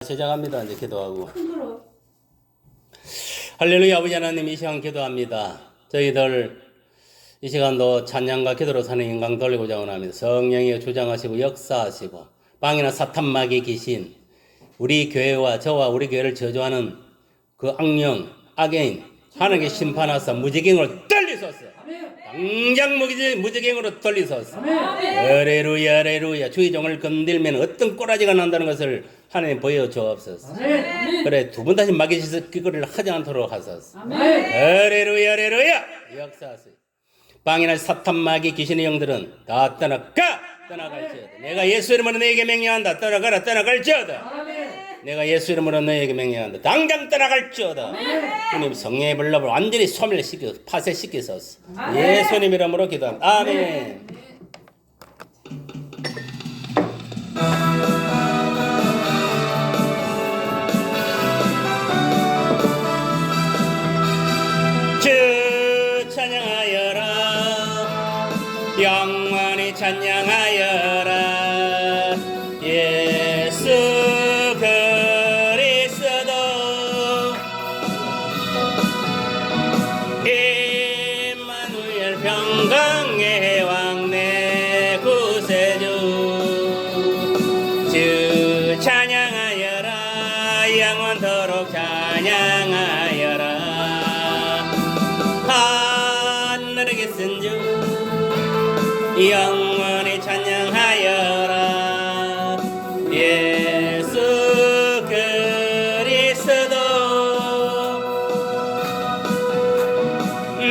시작합니다. 이제 기도하고. 할렐루야. 아버지 하나님, 이 시간 기도합니다. 저희들 이 시간도 찬양과 기도로 사는 인강 돌리고자 원합니다. 성령이 주장하시고 역사하시고 빵이나 사탄마귀 귀신, 우리 교회와 저와 우리 교회를 저주하는 그 악령, 악인 하나님께 심판하사 무지경으로 떨리소서. 당장 무지경으로 떨리소서. 할렐루야, 할렐루야. 주의 종을 건들면 어떤 꼬라지가 난다는 것을 하나님 보여주옵소서. 그래, 두 번 다시 마귀 짓거리를 하지 않도록 하소서. 할렐루야, 할렐루야. 역사하세요. 빵이나 사탄, 마귀, 귀신의 영들은 다 떠나갈지어다. 내가 예수 이름으로 너에게 명령한다. 떠나가라, 떠나갈지어다. 내가 예수 이름으로 너에게 명령한다. 당장 떠나갈지어다. 주님 성령의 불납을 완전히 소멸시켜 파쇄시키소서. 예수님 이름으로 기도합니다. 아멘. 주 찬양하여라. 영원히 찬양하여라. 예수 그리스도 임마누엘 평강의 왕 내 구세주. 주 찬양하여라. 영원토록 찬양하여라. 하늘에 계신 주 영원히 찬양하여라. 예수 그리스도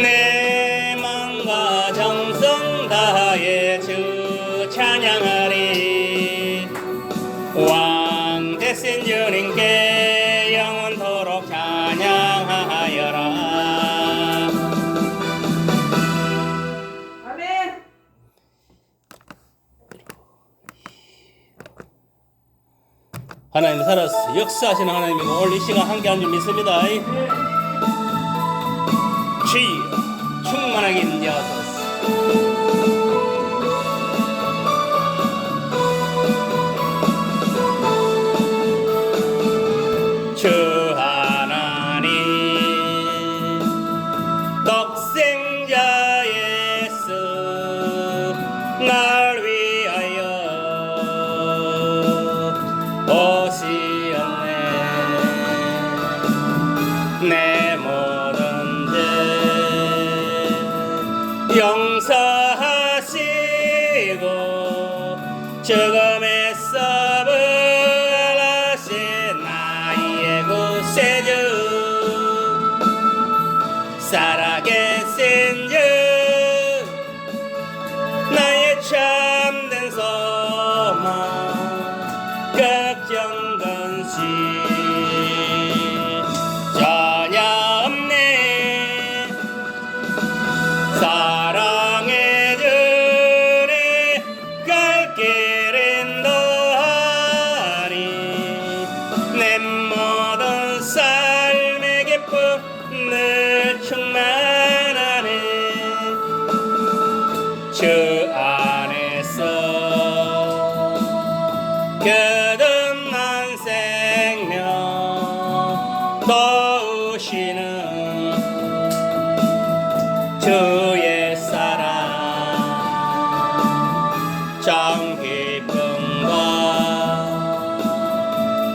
내 마음과 정성 다해 주 찬양하리. 왕 되신 주님께 영원토록 찬양하여라. 하나님 살아서 역사하시는 하나님이고 오늘 이 시간 함께한 줄 믿습니다. 주여 충만하게 인자하소서. 주 하나님 독생자 예수 날 위하여 오시었네. 내 모든 죄 용서하시고 죽음에서 부활하신 나의 구세주. 살아계신 주 나의 참된 소망 걱정 근심 전혀 없네. 사랑해 주네 갈 길은 더하니 내 모든 삶의 기쁨 늘 충만하네. 주 안에서 거듭난 생명 도우시는 주의 사랑 참 기쁨과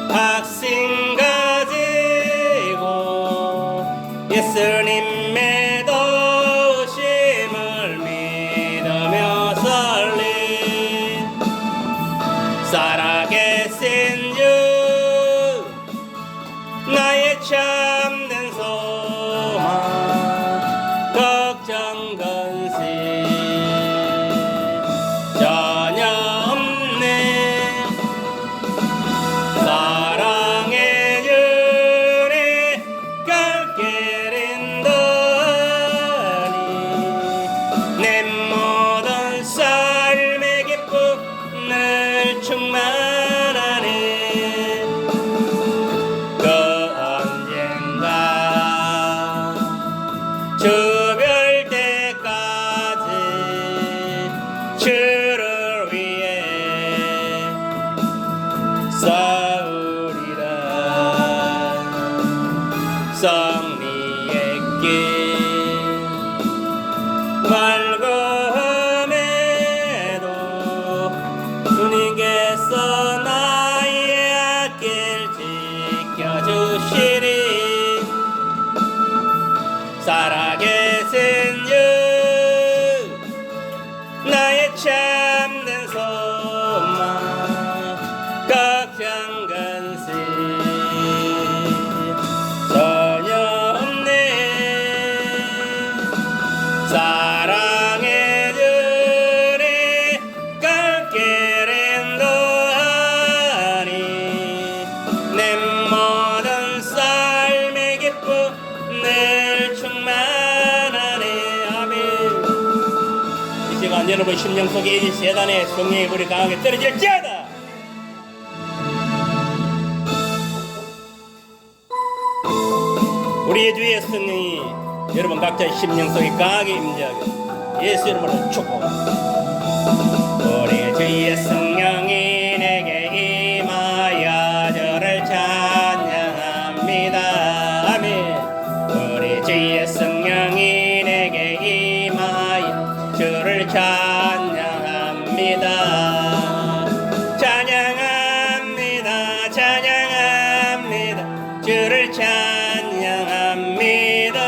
확신 가지고 예수님의 도우심을 믿으며 살리. 살아계신 주 나의 참된 소망 걱정 근심 전혀 없네. 사랑해 주네 갈 길은 더 맑음에도 주님께서 나의 앞길 지켜주시리. 살아계신 주 나의 참된 소망 걱정 근심 전혀 없네. 사랑해 주리 갈 길 인도하니 내 모든 삶의 기쁨 늘 충만하네. 아멘. 이 시간 여러분 심령 속에 이 세단의 성령의 불이 강하게 떨어질지어다. 우리의 주의 성령이 여러분 각자의 심령 속에 강하게 임재하게 예수 이름으로 축복합니다. 우리 주의 성령이 내게 임하여 주를 찬양합니다. 아멘. 우리 주의 성령이 내게 임하여 주를 찬양합니다. 찬양합니다. 찬양합니다. 주를 찬양합니다.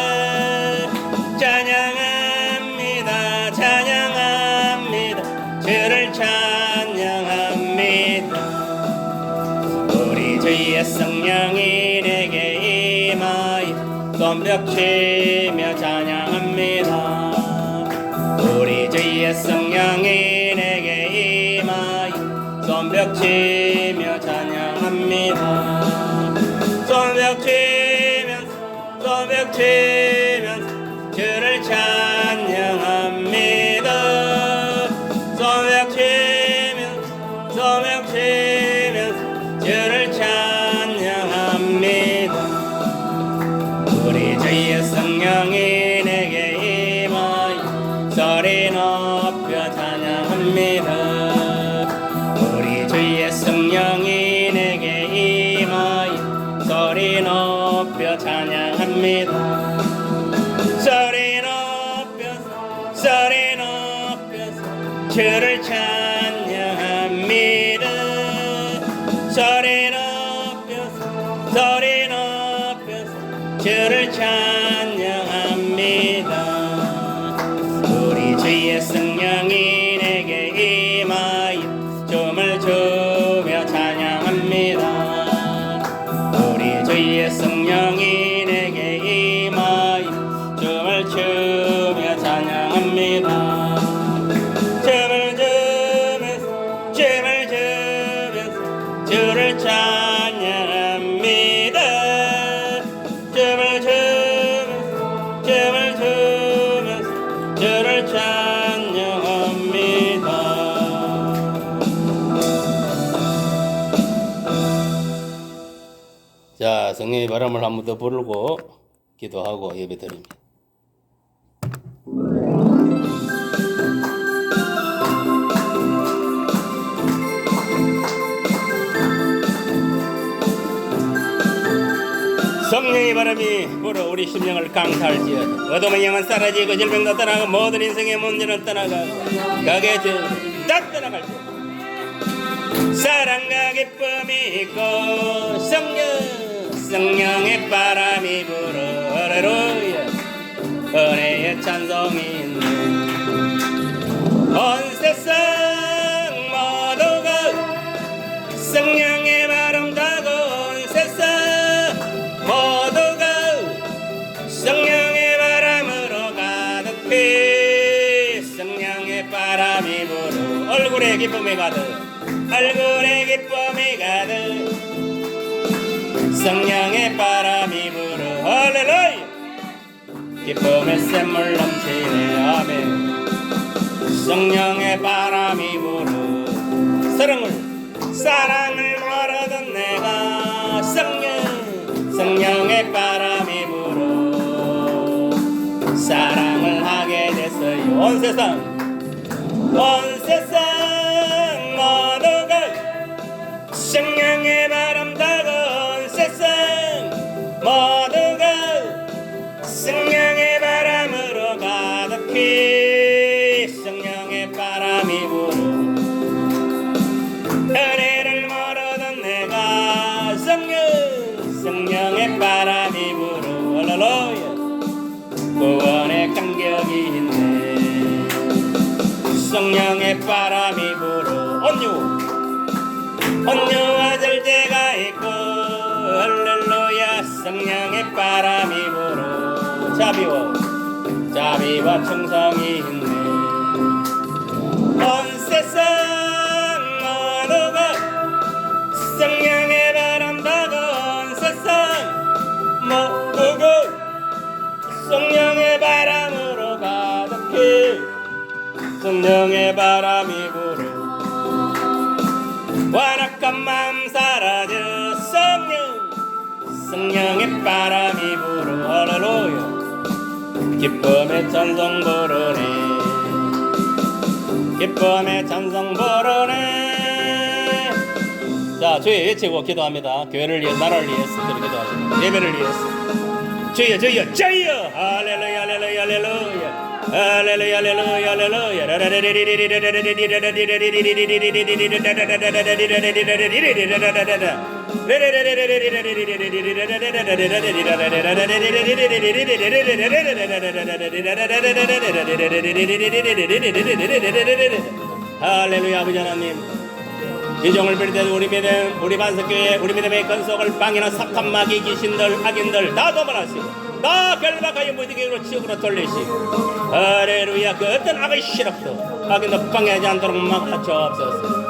찬양합니다. 찬양합니다. 주를 찬양합니다. 우리 주의 성령이 내게 임하여 손뼉치며 찬양합니다. 우리 주의 성령이 내게 임하여 손뼉치며 찬양합니다. 손뼉치면서 주를 찬양합니다. 손뼉치면서 주를 찬양합니다. 우리 주의 성령이 내게 임하여 소리 높여 찬양합니다. 우리 주의 성령이 내게 임하여 소리 높여 찬양합니다. 소리 높여서 주를 찬양합니다. 소리 높여서 주를 찬양합니다. 우리 주의 성령이 내게 임하여 춤을 추며 찬양합니다. 우리 주의 성령이 내게 임하여 춤을 추며 찬양합니다. 춤을 추면서 주를 찬양합니다. 춤을 추면서 주를 찬양합니다. 자, 성령의 바람을 한 번 더 부르고 기도하고 예배드립니다. 성령의 바람이 불어 우리 심령을 강타할지어다. 어둠의 영은 사라지고 질병도 떠나고 모든 인생의 문제는 떠나가고 가게 딱 떠나갈지어다. 사랑과 기쁨이 있고 성령의 바람이 불어 할렐루야 은혜의 찬송이 있네. 온 세상 모두가 성령의 바람 타고 온 세상 모두가 성령의 바람으로 가득히 성령의 바람이 불어 얼굴에 기쁨이 가득 성령의 바람이 불어 할렐루야 기쁨의 샘물 넘치네. 아멘. 성령의 바람이 불어 사랑을 모르던 내가 성령의 바람이 불어 사랑을 하게 됐어요. 온 세상 모두가 성령의 바람 타고 온 세상 모두가 성령 성령의 바람이 불어 할렐루야 구원의 간격이 있네. 성령의 바람이 불어 온유와 절제가 있고 할렐루야 성령의 바람이 불어 자비와 충성이 있네. 온 세상 모두가 성령의 바람 타고 온 세상 모두가 성령의 바람으로 가득해. 성령의 바람이 불어 완악한 마음 사라져. 성령의 바람이 불어 할렐루야 기쁨의 찬송 부르네. 기쁨의 찬송 부르네. 자, 주여 외치고 기도합니다. 교회를 위해 나라를 위해서 기도하시고 예배를 위해서 주여 할렐루야 할렐루야 할렐루야 할렐루야 할렐루야 할렐루야. 아버지 하나님 이 종을 비롯해 우리 반석교회 우리 믿음의 건속을 방해하는 사탄 마귀 귀신들 악인들 다 도발하시고 다 결박하여 무지개로 지옥으로 돌리시고 할렐루야. 그 어떤 악의 실력도 악인도 방해하지 않도록 막하옵소서.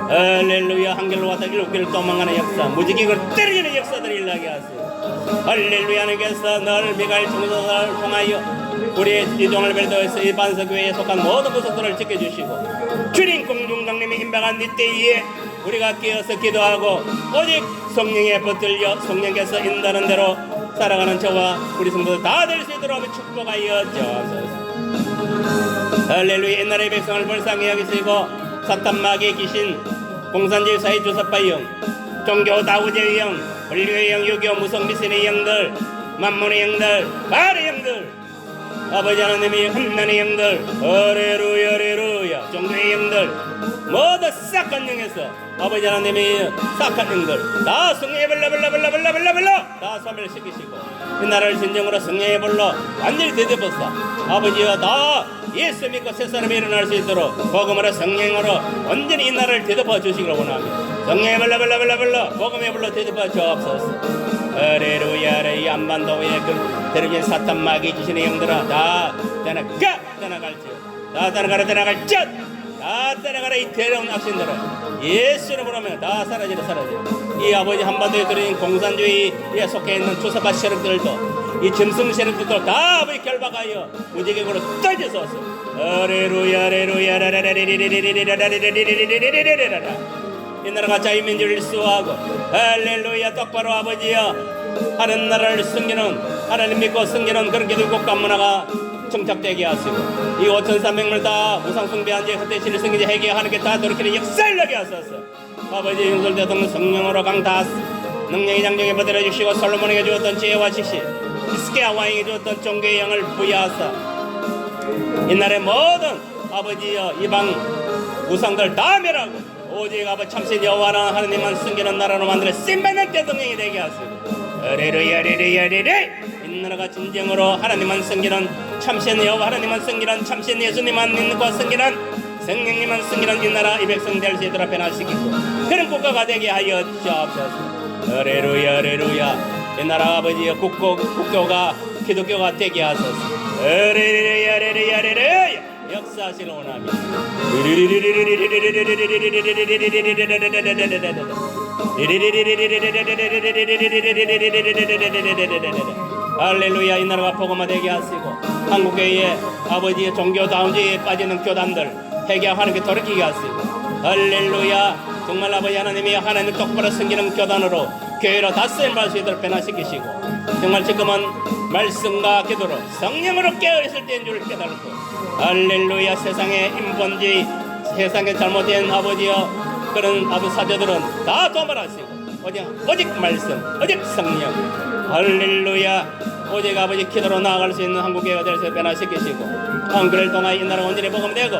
할렐루야. 한결로 왔다 일곱 개를 도망가는 역사 무지개를 때리는 역사들을 일어나게 하세요. 할렐루야. 하나님께서 너를 미가엘 중도사를 통하여 우리 이 종을 벨도에서 이 반석교회에 속한 모든 구석들을 지켜주시고 주님 공중장님이 임박한 이때에 우리가 깨어서 기도하고 오직 성령에 붙들려 성령께서 인도하는 대로 살아가는 저와 우리 성도들 다 될 수 있도록 축복하여 주옵소서. 할렐루야. 옛날의 백성을 불쌍히 여기시고 사탄 마귀 귀신 공산주의 사회 주사파 영 종교 다우제의 영 불교의 영 유교 무속 미신의 영들 만문의 영들 바알의 영들 아버지 하나님이 흠난의 영들 할렐루야 할렐루야 종교의 영들 모두 싹한 영에서 아버지 하나님이 싹한 영들 다 성령의 불러 다 소멸시키시고 이 나라를 진정으로 성령의 불러 완전히 되돌보사 아버지여 다 예수 믿고 새 사람이 일어날 수 있도록 복음으로 성령으로 완전히 이 나라를 되돌봐 주시기를 원합니다. 성령의 불러 복음의 불러 되돌봐 주옵소서. 할렐루야. 이 안반도의 그 대륙의 사탄 마귀 귀신의 영들아 다 떠나갈지어 다 떠나가라 이 대려운 악신들아 예수를 부르면 다 사라지라 이 아버지 한반도에 들어있는 공산주의에 속해 있는 주사파 세력들도 이 짐승 세력들도 다 아버지 결박하여 무지개로 떨어져서 할렐루야 이 나라가 자유민주를 수호하고 할렐루야 똑바로 아버지여 하는 나라를 숨기는 하나님 믿고 숨기는 그런 기독교 관문화가 정착되게 하시고 이 5,300명 다 우상숭배한 지 헛되시는 승리자 회개 하나님께 다 돌이키는 역사를 나게 하소서. 아버지 윤석열 대통령 성령으로 강다하사 능력이 장정에 받들어 주시고 솔로몬에게 주었던 지혜와 지식 히스기야 왕에게 주었던 종교의 영을 부여하사 이날의 모든 아버지여 이방 우상들 다 멸하고 오직 아버지 참신 여호와는 하나님만 숨기는 나라로 만들어 신받는 대통령이 되게 하시고 할렐루야 이 나라가 진정으로 하나님만 섬기는 참신 여호와 하나님만 섬기는 참신 예수님만 믿고 섬기는 성령님만 섬기는 이 나라 이 백성 될 수 있도록 변화시키고 그런 국가가 되게 하여 주옵소서. 할렐루야 이 나라 아버지의 국교가 기독교가 되게 하소서. 할렐루야 역사하시는 원합니다. 할렐루야 이 나라가 복음화되게 하시고 한국교회의 아버지의 종교다운주의에 빠지는 교단들 회개 하나님께 돌이키게 하시고 할렐루야 정말 아버지 하나님이 하나님 똑바로 섬기는 교단으로 교회로 다스림받을 수 있도록 변화시키시고 정말 지금은 말씀과 기도로 성령으로 깨어있을 때인 줄 깨달고 할렐루야 세상의 인본주의 세상에 잘못된 아버지여 그런 아버지 사제들은 다 도말하시고 오직 말씀 오직 성령 할렐루야 오직 아버지 기도로 나아갈 수 있는 한국교회가 될 수 있도록 변화시키시고 한글을 통하여 이 나라 온전히 복음되고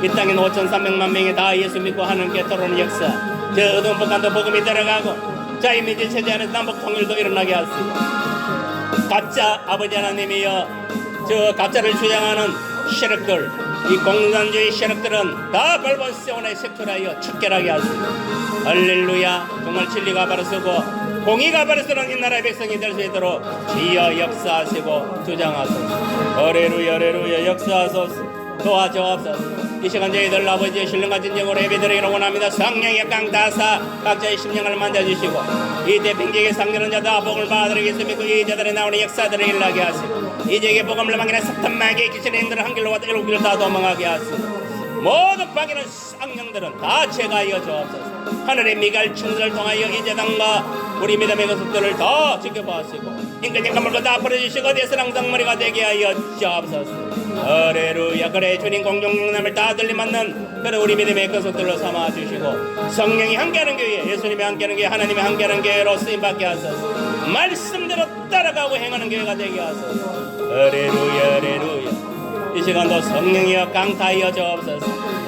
이 땅에 5,300만 명이 다 예수 믿고 하나님께 돌아오는 역사 저 어두운 북한도 복음이 들어가고 자유민주 체제 안에서 남북 통일도 일어나게 하시고 가짜 아버지 하나님이여 저 가짜를 주장하는 세력들 이 공산주의 세력들은 다 벌본 세원에 색출하여 척결하게 하시고 할렐루야 정말 진리가 바로 서고 공의가 바로 서는 이 나라의 백성이 될 수 있도록 주여 역사하시고 주장하소서 할렐루야 할렐루야 역사하소서 도와주옵소서 이 시간 저희들 아버지의 신령과 진정으로 예배드리기를 원합니다. 성령의 강다사 각자의 심령을 만져주시고 이때 빙계의 상전한 자다 복을 받으리겠습니까 이 자들의 나오는 역사들을 일나게 하시고 이제의 복음을 막이나 석탄 마귀의 귀신의 힘들은 한 길로 왔다 일곱 길을 다 도망하게 하시고 모든 방해는 악령들은 다 제거하여 주옵소서 하늘의 미갈 천사를 통하여 이제당과 우리 믿음의 것들을 더 지켜보시고 인간의 가물고 다 풀어주시고 어디에서 항상 머리가 되게 하여 주옵소서 할렐루야 그래 주님 공중영남을 다 들림받는 그래 우리 믿음의 것들로 삼아주시고 성령이 함께하는 교회 예수님이 함께하는 교회 하나님이 함께하는 교회로 쓰임받게 하소서 말씀대로 따라가고 행하는 교회가 되게 하소서 할렐루야 할렐루야 이 시간도 성령이여 강타하여 주옵소서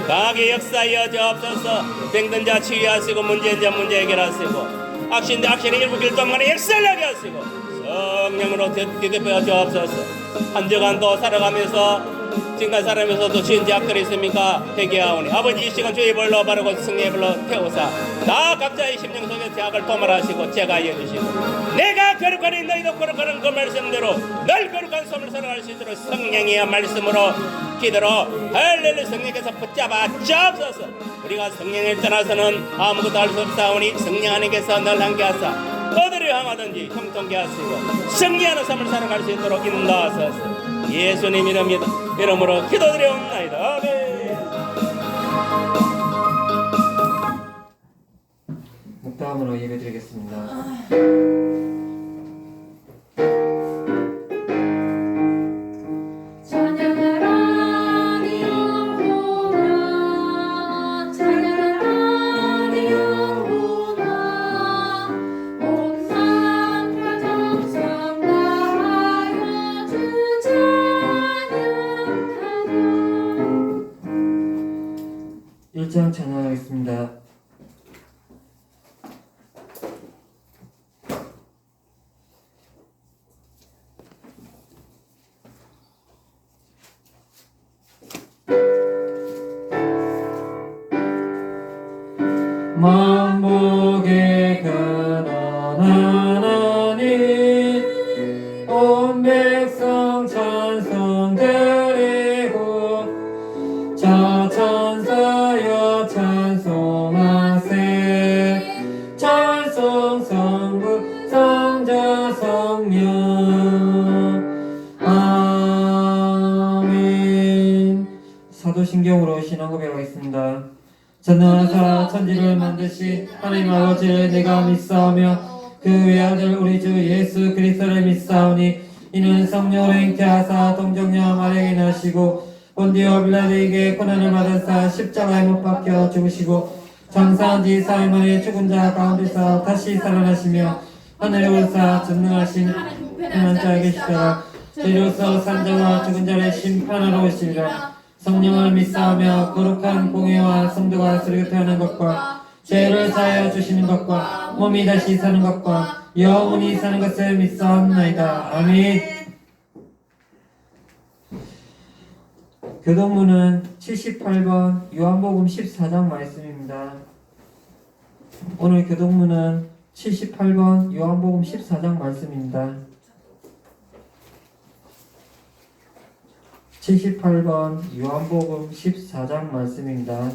강하게 역사하여 주옵소서 병든 자 치유하시고 문제인 자 문제 해결하시고 악신들 악신의 일곱 길 동안에 역사하게 하시고 성령으로 뒤덮여 주옵소서 한 주간도 살아가면서 지금까지 살아가면서도 지은 죄악들이 있습니까 회개하오니 아버지 이 시간 주의 벌로 바르고 승리의 벌로 태우사 다 각자의 심령 속에 죄악을 도말하시고 제거하여 주시고 내가 거룩하니 너희도 거룩하는 그 말씀대로 늘 거룩한 삶을 살아갈 수 있도록 성령이야 말씀으로 기도로 할렐루야 성령께서 붙잡아 주옵소서 우리가 성령을 떠나서는 아무것도 할 수 없사오니 성령 하나님께서 늘 함께하사 어디를 향하든지 형통케 하시고 승리하는 삶을 살아갈 수 있도록 인도하소서 예수님 이름으로 기도드려옵나이다 아멘. 묵다음으로 예배드리겠습니다. 찬양하겠습니다. 만복의 가난한 하나님 온 백성 찬송 드리고 저 천사여 찬송하세 찬송 성부 성자 성령 아멘. 사도신경으로 신앙 고백하겠습니다. 전능하사 천지를 만드신 하나님 아버지를 내가 믿사오며 그 외아들 우리 주 예수 그리스도를 믿사오니 이는 성령으로 잉태하사 동정녀 마리아에게 나시고 본디오 빌라도에게 고난을 받으사 십자가에 못 박혀 죽으시고 장사한 지 사흘 만에 죽은 자 가운데서 다시 살아나시며 하늘에 올사 전능하신 하나님 자에 계시다가 저희로서 산자와 죽은 자를 심판하러 오시리라. 성령을 믿사오며 거룩한 공회와 성도가 수료하는 것과 죄를 사하여 주시는 것과 몸이 다시 사는 것과 영원히 사는 것을 믿사옵나이다. 아멘. 교동문은 78번 요한복음 14장 말씀입니다. 오늘 교동문은 78번 요한복음 14장 말씀입니다. 78번 요한복음 14장 말씀입니다.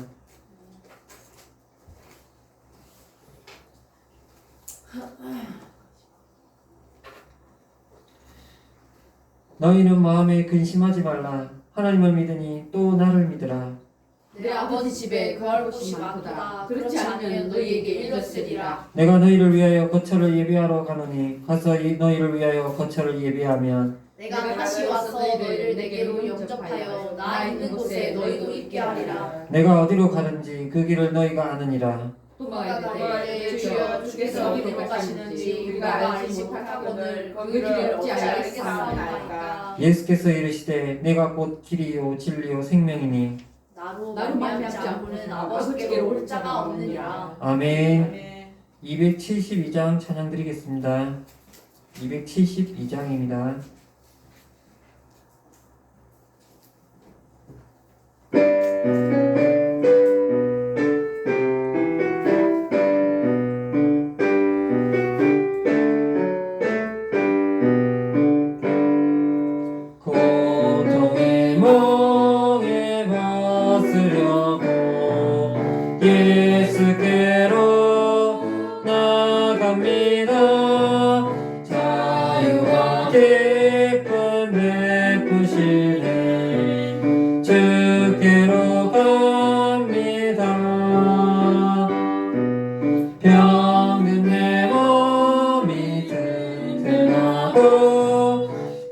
너희는 마음에 근심하지 말라. 하나님을 믿으니 또 나를 믿으라. 내 아버지 집에 거할 곳이 많도다. 그렇지 않으면 너희에게 일렀으리라. 내가 너희를 위하여 거처를 예비하러 가노니 가서 너희를 위하여 거처를 예비하면 내가 다시 와서 너희를 내게로 영접하여 나 있는 곳에 너희도 있게 하리라. 내가 어디로 가든지 그 길을 너희가 아느니라. 또 말하되 주여 주께서 어디로 가시는지 우리가 알지 못하거늘 거기를 어찌 알겠사오나이까. 예수께서 이르시되 내가 곧 길이요 진리요 생명이니 나로 말미암지 않고는 아버지께로 올 자가 없느니라. 아멘. 272장 찬양 드리겠습니다. 272장입니다. 고통의 멍에 벗으려고 예수께로 나갑니다. 자유와 기쁨 베푸시네 주께로 갑니다. 병든 내 몸이 튼튼하고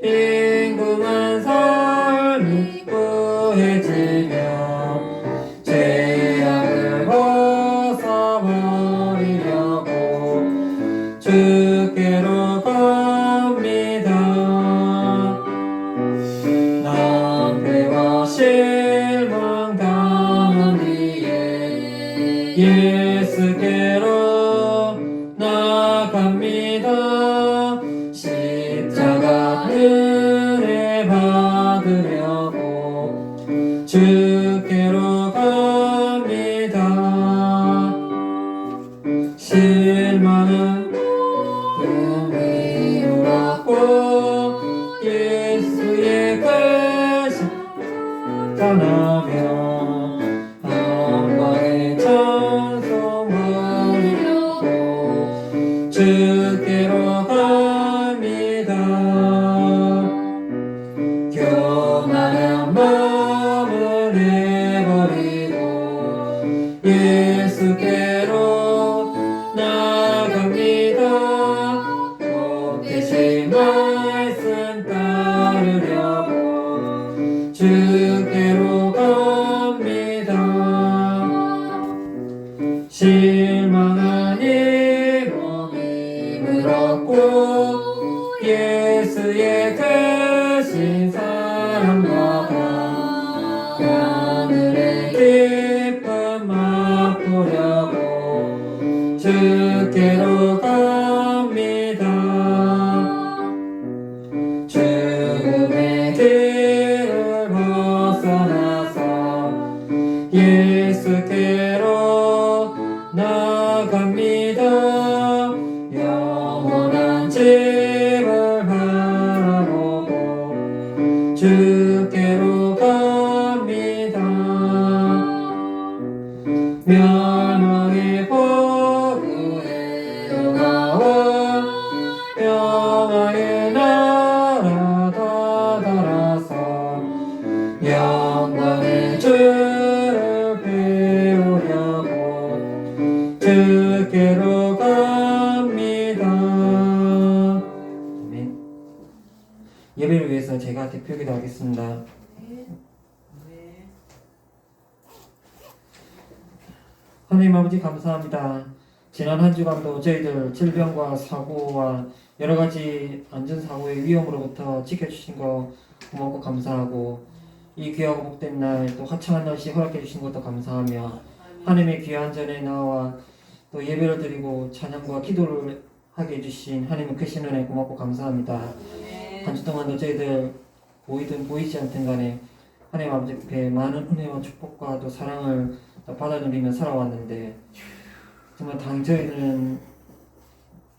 빈궁한 삶이 구해지며 죄악을 벗어버리려고 주께로 갑니다. 낭패와 실망 당한 뒤에 예수께로 나갑니다. 십자가 은혜 받으려고 주께로 갑니다. 실망은 은혜로 받고 예수의 것이 전하며 영광의 찬송 부르고 주께로 갑니다. 교만한 마음을 내버리고 예수께로 나갑니다. 복되신 말씀 따르려고 주께로 갑니다. 실망한 이 몸을 얻고 예수의 크신 사랑과 하늘의 기쁨 맛보려고 주께로 갑니다. 죽음의 길을 벗어나서 예수께로 나갑니다. 영원한 집을 바라보고 주께로 갑니다. 멸망의 보루에 나와 평화의 나라 다다라서 영광의 주를 배우려고 주께로 갑니다. 아멘. 예배를 위해서 제가 대표기도 하겠습니다. 하나님 아버지 감사합니다. 지난 한 주간도 저희들 질병과 사고와 여러 가지 안전사고의 위험으로부터 지켜주신 거 고맙고 감사하고 이 귀하고 복된 날 또 화창한 날씨 허락해 주신 것도 감사하며 하나님의 귀한 전에 나와 또 예배를 드리고 찬양과 기도를 하게 해주신 하나님의 크신 은혜 고맙고 감사합니다. 한 주 동안도 저희들 보이든 보이지 않든 간에 하나님 아버지 앞에 많은 은혜와 축복과 또 사랑을 받아 누리며 살아왔는데 정말 저희는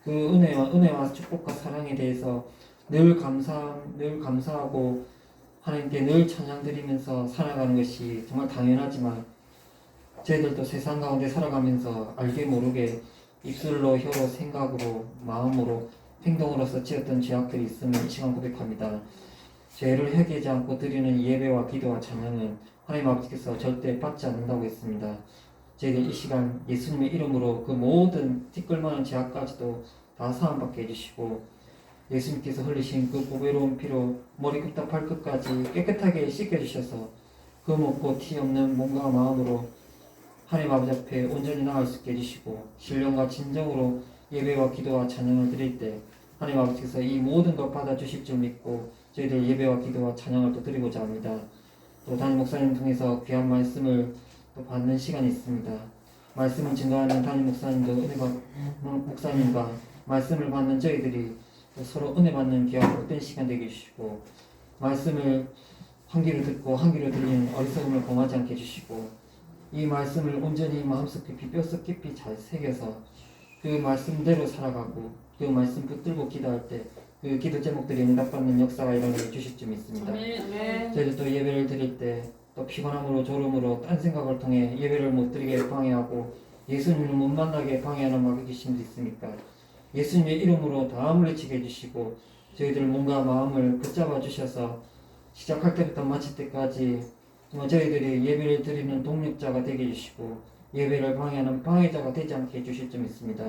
그 은혜와 축복과 사랑에 대해서 늘 감사하고 하나님께 늘 찬양 드리면서 살아가는 것이 정말 당연하지만 저희들도 세상 가운데 살아가면서 알게 모르게 입술로, 혀로, 생각으로, 마음으로, 행동으로서 지었던 죄악들이 있음을 이 시간 고백합니다. 죄를 회개하지 않고 드리는 예배와 기도와 찬양은 하나님 아버지께서 절대 받지 않는다고 했습니다. 저희들 이 시간 예수님의 이름으로 그 모든 티끌만한 죄악까지도 다 사함받게 해주시고 예수님께서 흘리신 그 보배로운 피로 머리끝부터 발끝까지 깨끗하게 씻겨주셔서 그 먹고 티 없는 몸과 마음으로 하나님 아버지 앞에 온전히 나갈 수 있게 해주시고 신령과 진정으로 예배와 기도와 찬양을 드릴 때 하나님 아버지께서 이 모든 것 받아주실 줄 믿고 저희들 예배와 기도와 찬양을 또 드리고자 합니다. 또 담임 목사님 통해서 귀한 말씀을 또 받는 시간이 있습니다. 말씀을 증거하는 담임 목사님도 목사님과 말씀을 받는 저희들이 서로 은혜 받는 귀한 복된 시간 되게 해주시고, 말씀을 한 귀로 듣고 한 귀로 들리는 어리석음을 범하지 않게 해주시고, 이 말씀을 온전히 마음속 깊이 뼛속 깊이 잘 새겨서 그 말씀대로 살아가고 그 말씀 붙들고 기도할 때 그 기도 제목들이 응답받는 역사가 일어나 주실 줄 믿습니다. 저희도 또 예배를 드릴 때 또 피곤함으로 졸음으로 딴 생각을 통해 예배를 못 드리게 방해하고 예수님을 못 만나게 방해하는 마귀 귀신도 있으니까 예수님의 이름으로 다 물리치게 해주시고, 저희들 몸과 마음을 붙잡아 주셔서 시작할 때부터 마칠 때까지 정말 저희들이 예배를 드리는 동력자가 되게 해주시고 예배를 방해하는 방해자가 되지 않게 해주실 줄 믿습니다.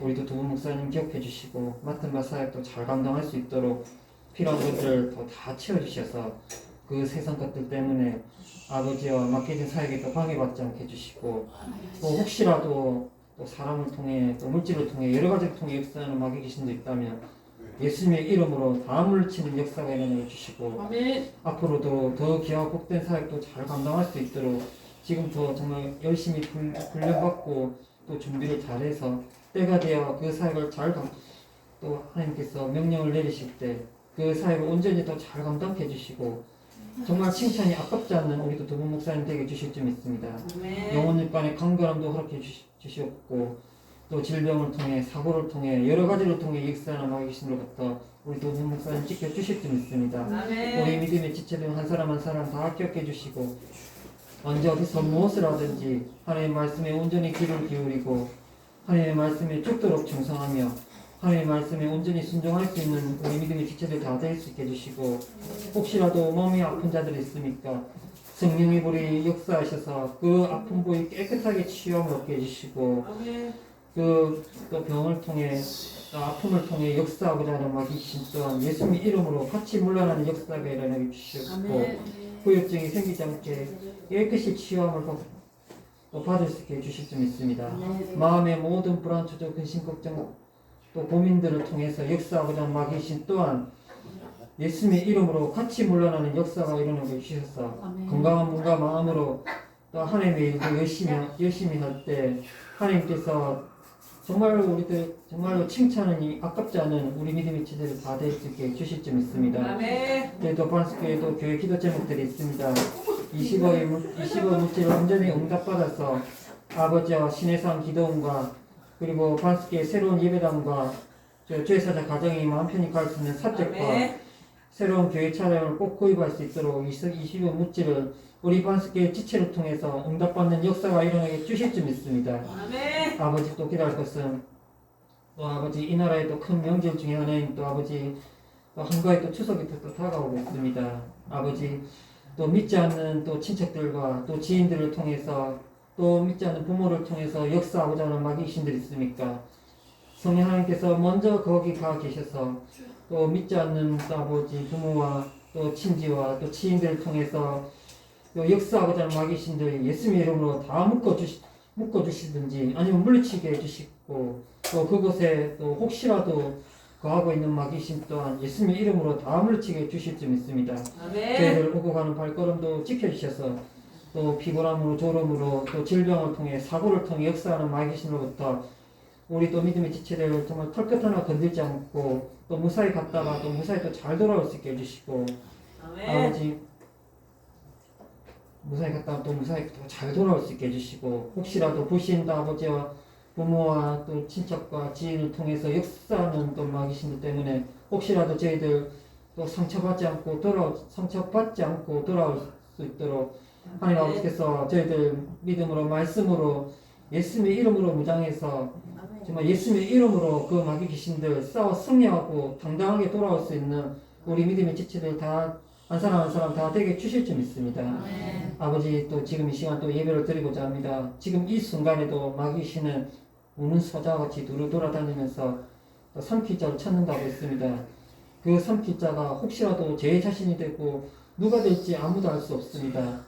우리도 두분 목사님 기억해 주시고 맡은 바 사역도 잘 감당할 수 있도록 필요한 것들을 다 채워주셔서 그 세상 것들 때문에 아버지와 맡겨진 사역에 또 방해받지 않게 해주시고, 또 혹시라도 또 사람을 통해 또 물질을 통해 여러 가지를 통해 역사하는 마귀 귀신도 있다면 예수님의 이름으로 다 물리치는 역사가 일어나 주시고, 앞으로도 더 귀하고 복된 사역도 잘 감당할 수 있도록 지금부터 정말 열심히 훈련받고 또 준비를 잘해서 때가 되어 그 사역을 또 하나님께서 명령을 내리실 때 그 사역을 온전히 더 잘 감당해 주시고 정말 칭찬이 아깝지 않는 우리도 두분 목사님 되게 주실 줄 믿습니다. 영혼일 간의 강건함도 허락해 주시었고 또 질병을 통해 사고를 통해 여러 가지를 통해 역사하는 마귀 귀신으로부터 우리 두분 목사님 지켜주실 줄 믿습니다. 우리 믿음의 지체들 한 사람 한 사람 다 기억해 주시고 언제 어디서 무엇을 하든지 하나님의 말씀에 온전히 귀를 기울이고 하나님의 말씀에 죽도록 충성하며 하나님의 말씀에 온전히 순종할 수 있는 우리 믿음의 지체들 다 될 수 있게 해주시고, 혹시라도 몸이 아픈 자들이 있으니까 성령의 불이 역사하셔서 그 아픈 부위 깨끗하게 치유함을 얻게 해주시고, 그 또 병을 통해 또 아픔을 통해 역사하고자 하는 마귀 귀신 또한 예수님 이름으로 같이 물러나는 역사가 일어나게 주시고, 후유증이 생기지 않게 깨끗이 치유함을 또 받을 수 있게 해주실 줄 믿습니다. 마음의 모든 불안, 초조, 근심, 걱정 또 고민들을 통해서 역사하고자 하는 마귀 귀신 또한 예수님의 이름으로 같이 물러나는 역사가 일어나게 해주셔서 건강한 몸과 마음으로 또 하나님의 일을 열심히 할 때 하나님께서 정말로 우리들 정말로 칭찬이 아깝지 않은 우리 믿음의 지체를 다 될 수 있게 해주실 줄 믿습니다. 또 반스교회도 교회 기도 제목들이 있습니다. 20억 물질을 완전히 응답받아서 아버지와 신의 상 기도원과 그리고 반스교회 새로운 예배당과 죄사자 가정이 마음 편히 갈 수 있는 사택과 새로운 교회 차량을 꼭 구입할 수 있도록 20억 물질을 우리 반스교회 지체를 통해서 응답받는 역사가 일어나게 주실 줄 믿습니다. 아버지 또 기도할 것은 또 아버지 이 나라의 또 큰 명절 중에 하나인 또 아버지 또 한가위 또 추석이 또 다가오고 있습니다. 아버지 또 믿지 않는 또 친척들과 또 지인들을 통해서 또 믿지 않는 부모를 통해서 역사하고자 하는 마귀 귀신들이 있습니까? 성령 하나님께서 먼저 거기 가 계셔서 또 믿지 않는 또 아버지 부모와 또 친지와 또 지인들을 통해서 또 역사하고자 하는 마귀 귀신들이 예수님의 이름으로 다 묶어주시든지 아니면 물리치게 해주시고 또 그곳에 또 혹시라도 거하고 있는 마귀 귀신 또한 예수님의 이름으로 다 물리치게 해주실 줄 믿습니다. 저희들 오고 가는 발걸음도 지켜주셔서 또 피곤함으로 졸음으로 또 질병을 통해 사고를 통해 역사하는 마귀 귀신으로부터 우리 또 믿음의 지체를 정말 털끝 하나 건들지 않고 또 무사히 갔다가 또 무사히 또 잘 돌아올 수 있게 해주시고 아버지 무사히 갔다가 또 무사히 또 잘 돌아올 수 있게 해주시고 혹시라도 불신 아버지와 부모와 또 친척과 지인을 통해서 역사하는 또 마귀 귀신들 때문에 혹시라도 저희들 또 상처받지 않고 돌아올 수 있도록 하나님 아버지께서 저희들 믿음으로 말씀으로 예수님의 이름으로 무장해서 정말 예수님의 이름으로 그 마귀 귀신들 싸워 승리하고 당당하게 돌아올 수 있는 우리 믿음의 지체들 다 한 사람 한 사람 다 되게 주실 줄 믿습니다. 아버지 또 지금 이 시간 또 예배를 드리고자 합니다. 지금 이 순간에도 마귀 귀신은 우는 소자같이 두루 돌아다니면서 또 삼키자를 찾는다고 했습니다. 그 삼키자가 혹시라도 제 자신이 되고 누가 될지 아무도 알 수 없습니다.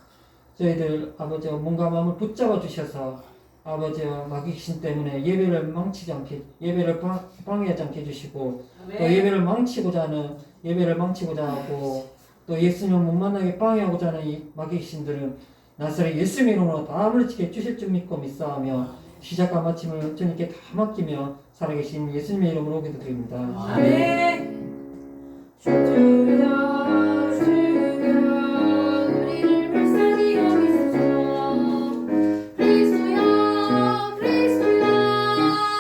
저희들 아버지와 몸과 마음을 붙잡아 주셔서 아버지와 마귀 귀신 때문에 예배를 망치지 않게 예배를 방해하지 않게 해주시고 또 예배를 망치고자 하고 또 예수님을 못 만나게 방해하고자 하는 이 마귀 귀신들은 나사렛 예수님 이름으로 다 물리치게 주실 줄 믿고 믿사하며 시작과 마침을 주님께 다 맡기며 살아계신 예수님의 이름으로 기도드립니다. 아멘. 주여 우리를 불쌍히 여기소서. 그리스도여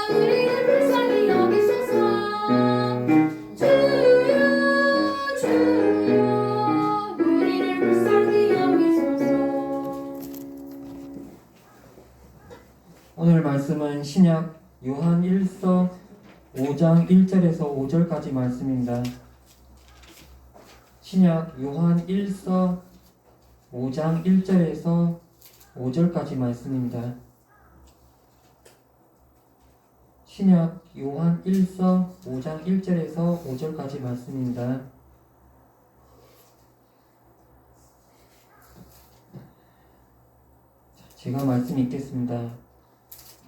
우리를 불쌍히 여기소서. 주여 우리를 불쌍히 여기소서. 오늘 말씀은 신약 요한 1서 5장 1절에서 5절까지 말씀입니다. 신약 요한 1서 5장 1절에서 5절까지 말씀입니다. 신약 요한 1서 5장 1절에서 5절까지 말씀입니다. 제가 말씀 읽겠습니다.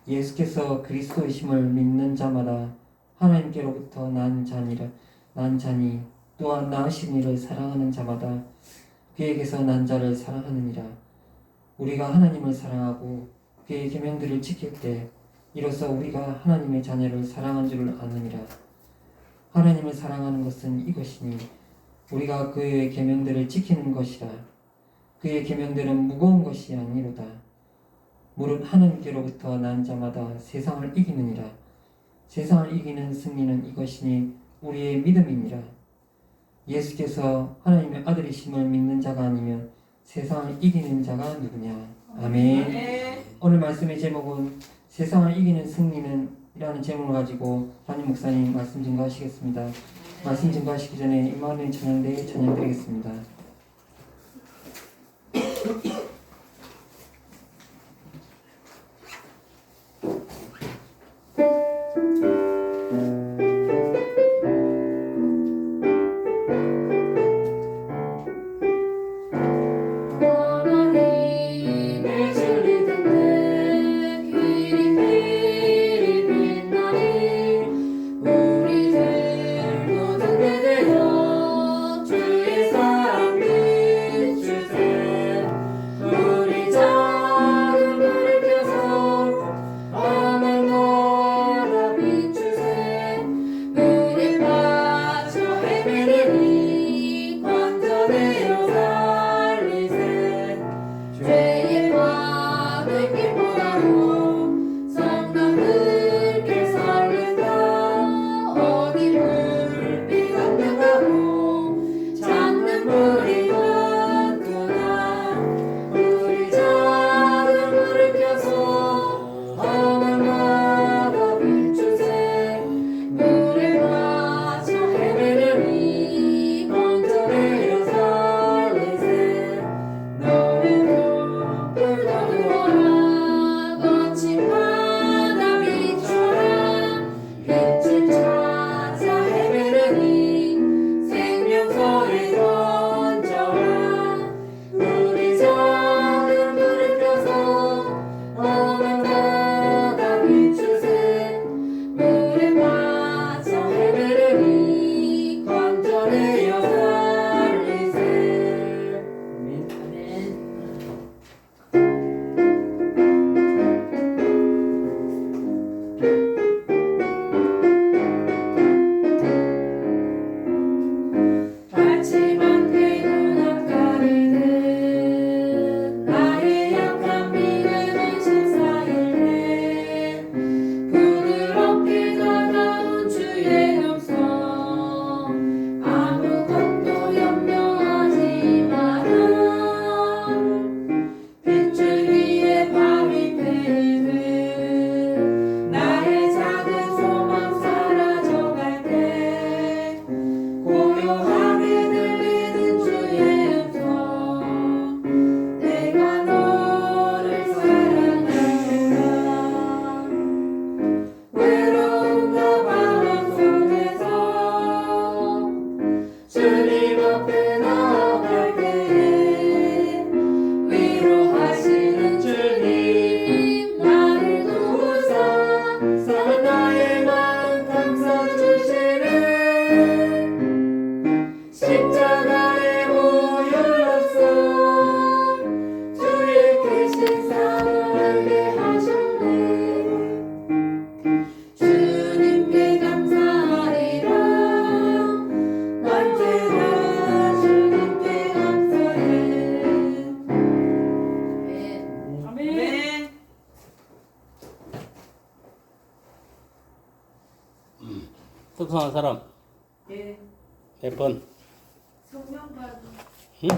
예수께서 그리스도이심을 믿는 자마다 하나님께로부터 난 자니 또한 낳으신 이를 사랑하는 자마다 그에게서 난 자를 사랑하느니라. 우리가 하나님을 사랑하고 그의 계명들을 지킬 때 이로써 우리가 하나님의 자녀를 사랑한 줄을 아느니라. 하나님을 사랑하는 것은 이것이니 우리가 그의 계명들을 지키는 것이라. 그의 계명들은 무거운 것이 아니로다. 무릇 하나님께로부터 난 자마다 세상을 이기느니라. 세상을 이기는 승리는 이것이니 우리의 믿음이니라. 예수께서 하나님의 아들이심을 믿는 자가 아니면 세상을 이기는 자가 누구냐. 아멘. 오늘 말씀의 제목은 세상을 이기는 승리는 이라는 제목을 가지고 담임 목사님 말씀 증거하시겠습니다. 말씀 증거하시기 전에 임마누엘 찬양대 찬양드리겠습니다. 하나님의 진리 듣는 귀리 빛나리. 우리들 모든 때 되어 주의 사랑 소송한 사람 예. 몇 번? 성령 받은. 응?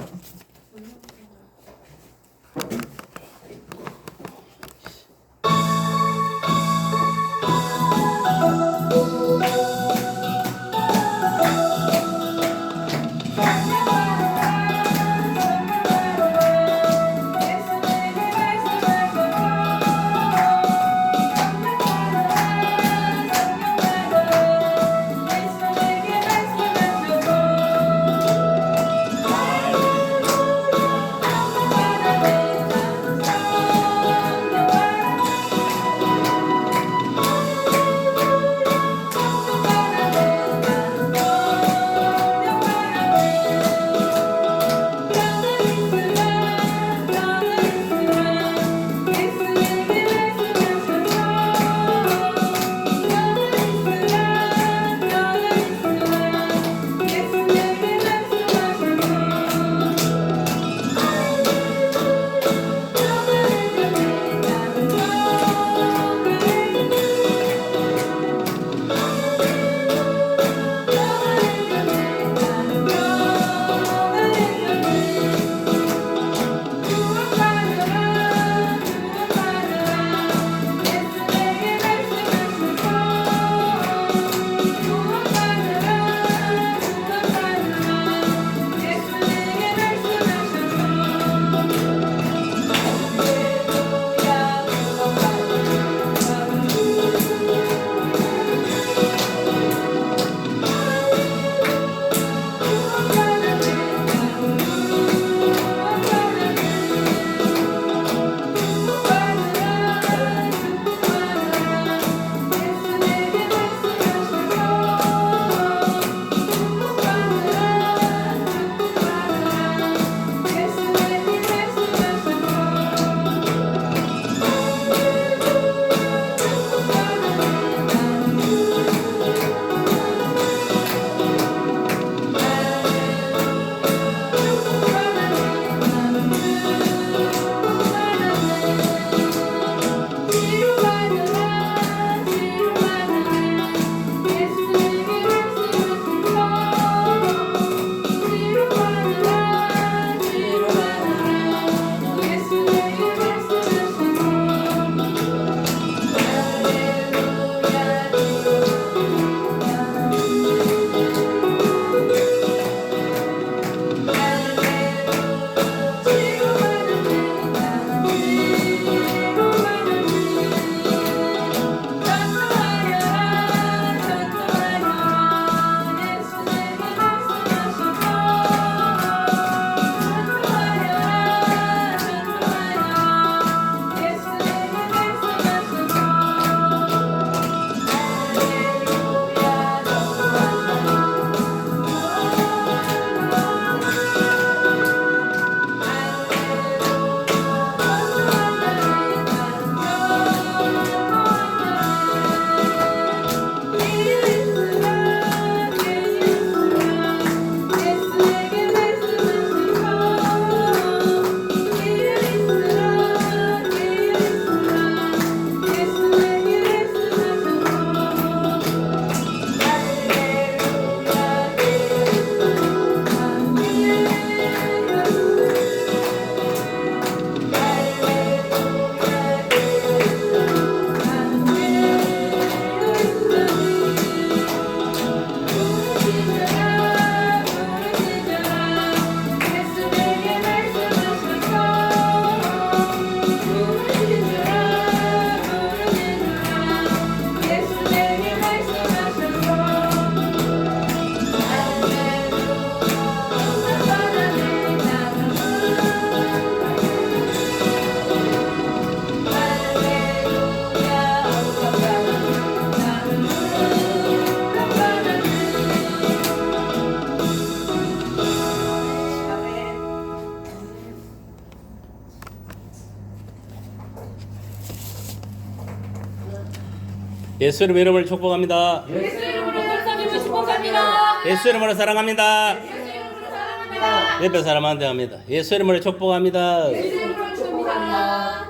예수 이름 이름을 축복합니다. 예수 이름으로 선사님을 축복합니다. 예수 이름으로 사랑합니다. 예수 이름으로 사랑합니다. 옆에 사람한테 합니다. 예수 이름으로 축복합니다. 예수 이름으로 축복합니다.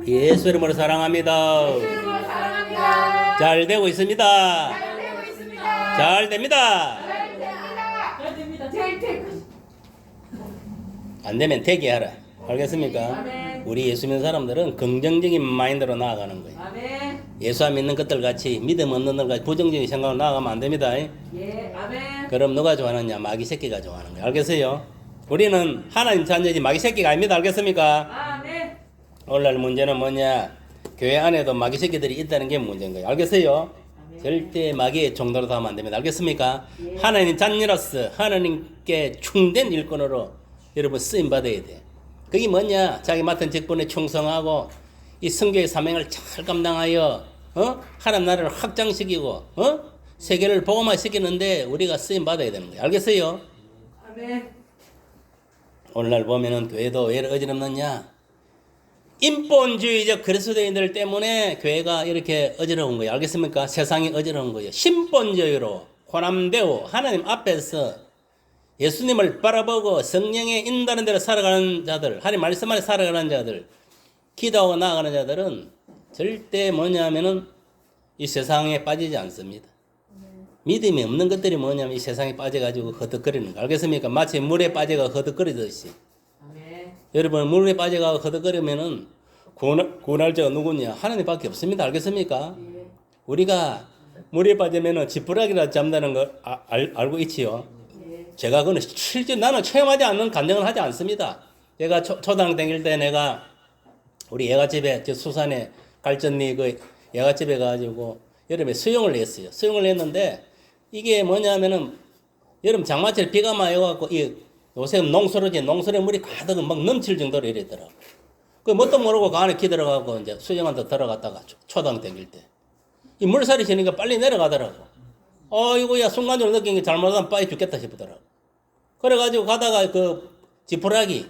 예수 이름으로 사랑합니다. 예수 이름으로 사랑합니다. 잘 되고 있습니다. 잘 되고 있습니다. 잘 됩니다. 안 되면 대기하라. 알겠습니까? 아멘. 우리 예수 믿는 사람들은 긍정적인 마인드로 나아가는 거예요. 아멘. 예수 안 믿는 것들 같이 믿음 없는 것 같이 부정적인 생각으로 나아가면 안 됩니다. 예. 아멘. 그럼 누가 좋아하느냐? 마귀 새끼가 좋아하는 거예요. 알겠어요? 우리는 하나님 자녀지 마귀 새끼가 아닙니다. 알겠습니까? 아멘. 오늘날 문제는 뭐냐? 교회 안에도 마귀 새끼들이 있다는 게 문제인 거예요. 알겠어요? 절대 마귀의 종도로 하면 안 됩니다. 알겠습니까? 하나님 자녀로서 하나님께 충된 일꾼으로 여러분 쓰임 받아야 돼. 그게 뭐냐? 자기 맡은 직분에 충성하고 이 선교의 사명을 잘 감당하여 하나님 나라를 확장시키고 세계를 복음화 시키는데 우리가 쓰임 받아야 되는 거예요. 알겠어요? 아멘. 오늘날 보면은 교회도 왜 어지럽느냐? 인본주의적 그리스도인들 때문에 교회가 이렇게 어지러운 거예요. 알겠습니까? 세상이 어지러운 거예요. 신본주의로 호남되고 하나님 앞에서 예수님을 바라보고 성령의 인도하는 대로 살아가는 자들, 하나님 말씀 안에 살아가는 자들, 기도하고 나아가는 자들은 절대 뭐냐면은 이 세상에 빠지지 않습니다. 믿음이 없는 것들이 뭐냐면 이 세상에 빠져가지고 허덕거리는 거. 알겠습니까? 마치 물에 빠져가 허덕거리듯이. 아멘. 여러분 물에 빠져가 허덕거리면은 구원할 자가 누구냐? 하나님밖에 없습니다. 알겠습니까? 우리가 물에 빠지면은 지푸라기라 잠다는 거 알고 있지요? 제가 그는 실제 나는 체험하지 않는 간증을 하지 않습니다. 제가 초등학교 다닐 때 내가 우리 예가집에 저 수산에 갈전리 그 예가집에 가지고 여름에 수영을 했어요. 수영을 했는데 이게 뭐냐면은 여름 장마철에 비가 많이 와갖고 이 요새 농소로지 농소에 물이 가득 막 넘칠 정도로 이랬더라고. 그 뭣도 모르고 그 안에 기들어가고 이제 수영한테 들어갔다가 초등학교 다닐 때 이 물살이 지니까 빨리 내려가더라고. 이거야 순간적으로 느낀 게 잘못하면 빠져 죽겠다 싶더라고. 그래가지고 가다가 그 지푸라기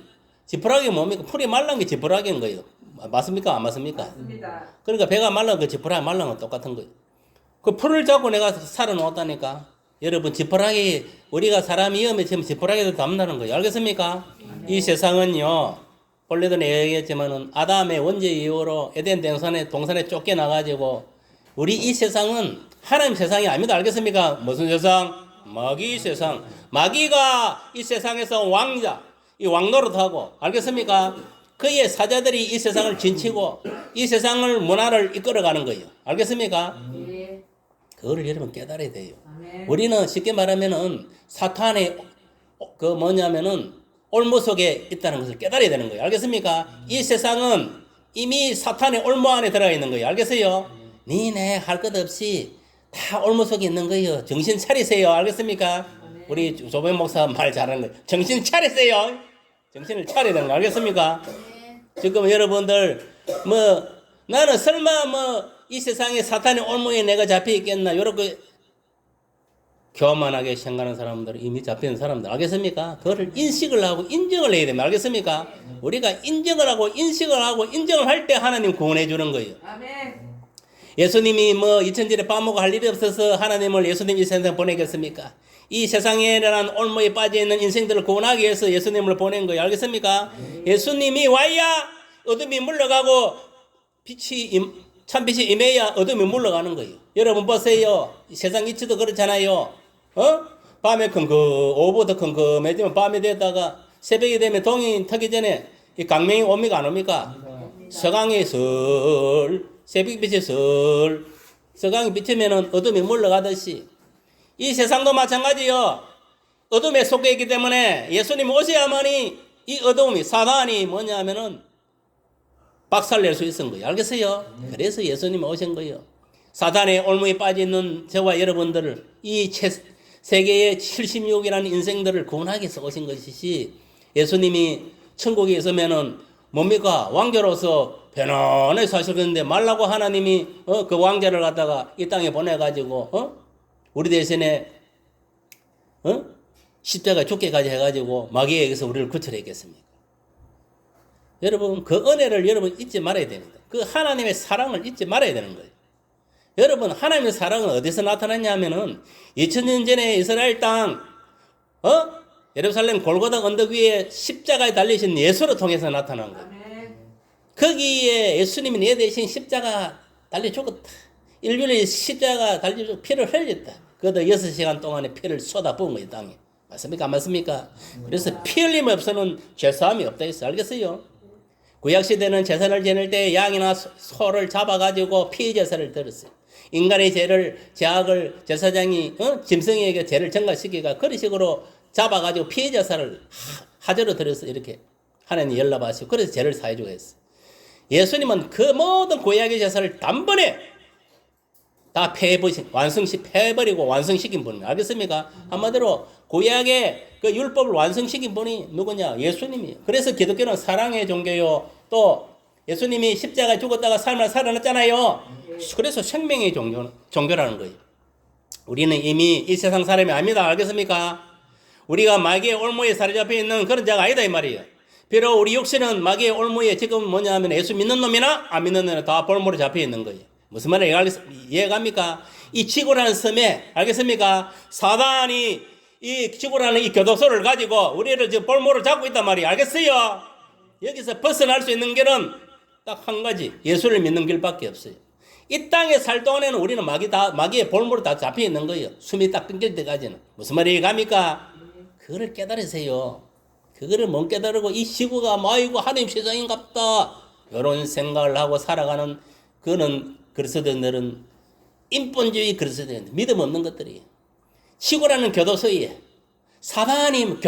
뭡니까? 풀이 말란 게 지푸라기인 거예요. 맞습니까? 안 맞습니까? 맞습니다. 그러니까 배가 말라 그 지푸라기 말란 건 똑같은 거예요. 그 풀을 잡고 내가 살아놓았다니까. 여러분 지푸라기 우리가 사람이 위험해지면 지푸라기도 담는다는 거예요. 알겠습니까? 이 세상은요. 본래도 내가 얘기했지만은 아담의 원죄 이후로 에덴 동산에 쫓겨나가지고 우리 이 세상은 하나님 세상이 아닙니다. 알겠습니까? 무슨 세상? 마귀 세상. 마귀가 이 세상에서 이 왕노릇하고, 알겠습니까? 그의 사자들이 이 세상을 진치고 이 세상을 문화를 이끌어가는 거예요. 알겠습니까? 예. 그거를 여러분 깨달아야 돼요. 아멘. 우리는 쉽게 말하면은 사탄의 그 뭐냐면은 올무 속에 있다는 것을 깨달아야 되는 거예요. 알겠습니까? 이 세상은 이미 사탄의 올무 안에 들어가 있는 거예요. 알겠어요? 니네 할 것 없이 다 올무 속에 있는 거예요. 정신 차리세요. 알겠습니까? 우리 조배 목사 말 잘하는 거예요. 정신 차리세요. 정신을 차려야 되는 거 알겠습니까? 지금 여러분들 나는 설마 이 세상에 사탄의 올무에 내가 잡혀 있겠나 이렇게 교만하게 생각하는 사람들은 이미 잡히는 사람들 알겠습니까? 그거를 인식을 하고 인정을 해야 됩니다. 알겠습니까? 우리가 인정을 하고 인정을 할 때 하나님 구원해 주는 거예요. 아멘. 예수님이 이천절에 밥 먹고 할 일이 없어서 하나님을 예수님 이 세상에 보내겠습니까? 이 세상에라는 올무에 빠져있는 인생들을 구원하기 위해서 예수님을 보낸 거예요. 알겠습니까? 예수님이 와야 어둠이 물러가고 참빛이 임해야 어둠이 물러가는 거예요. 여러분 보세요. 세상 이치도 그렇잖아요. 밤에 오후부터 컴컴해지면 밤이 됐다가 새벽이 되면 동이 터기 전에 이 강명이 옵니까 안 옵니까? 서강이 새벽빛이 서강이 비치면은 어둠이 물러가듯이 이 세상도 마찬가지요. 어둠에 속해 있기 때문에 예수님 오셔야만이 이 어둠이 사단이 뭐냐면은 박살낼 수 있는 거예요. 알겠어요? 그래서 예수님이 오신 거예요. 사단의 올무에 빠져있는 저와 여러분들을 이 세계의 76이라는 인생들을 구원하기 위해서 오신 것이지 예수님이 천국에 있으면은 뭡니까? 왕자로서 편안하게 사시는데 말라고 하나님이 그 왕자를 갖다가 이 땅에 보내가지고 우리 대신에 십자가 죽게까지 해가지고 마귀에게서 우리를 구출했겠습니까? 여러분 그 은혜를 여러분 잊지 말아야 됩니다. 그 하나님의 사랑을 잊지 말아야 되는 거예요. 여러분 하나님의 사랑은 어디서 나타났냐면은 2000년 전에 이스라엘 땅 예루살렘 골고다 언덕 위에 십자가에 달리신 예수를 통해서 나타난 거예요. 아멘. 거기에 예수님이 내 대신 십자가 달려 죽었다. 인류의 십자가 달려 죽고 피를 흘렸다. 그것도 6시간 동안에 피를 쏟아부은 거예요, 땅에. 맞습니까? 안 맞습니까? 그래서 피 흘림 없어는 죄사함이 없다 했어. 알겠어요? 구약시대는 제사를 지낼 때 양이나 소를 잡아가지고 피 제사를 드렸어요. 인간의 죄를, 죄악을 제사장이, 짐승에게 죄를 전가시키가 그런 식으로 잡아가지고 피 제사를 하저로 드려서 이렇게 하나님 연락하시고 그래서 죄를 사해주고 했어요. 예수님은 그 모든 구약의 제사를 단번에 다 패해버리고 완성시킨 분이에요. 알겠습니까? 한마디로 구약의 그 율법을 완성시킨 분이 누구냐? 예수님이에요. 그래서 기독교는 사랑의 종교요. 또 예수님이 십자가에 죽었다가 삶을 살아났잖아요. 그래서 생명의 종교라는 거예요. 우리는 이미 이 세상 사람이 아닙니다. 알겠습니까? 우리가 마귀의 올무에 사로잡혀 있는 그런 자가 아니다 이 말이에요. 비록 우리 육신은 마귀의 올무에 지금 뭐냐 하면 예수 믿는 놈이나 안 믿는 놈이나 다 볼모로 잡혀 있는 거예요. 무슨 말인지 이해갑니까? 이 지구라는 섬에 알겠습니까? 사단이 이 지구라는 이 교도소를 가지고 우리를 지금 볼모로 잡고 있단 말이에요. 알겠어요? 여기서 벗어날 수 있는 길은 딱 한 가지, 예수를 믿는 길밖에 없어요. 이 땅에 살 동안에는 우리는 마귀의 볼모로 다 잡혀 있는 거예요. 숨이 딱 끊길 때까지는. 무슨 말이 갑니까? 그거를 깨달으세요. 그거를 못 깨달고 이 지구가 아이고 하나님 세상인갑다 이런 생각을 하고 살아가는 그는 그리스도인들은 인본주의 그리스도인들 믿음 없는 것들이 지구라는 교도소에 사단이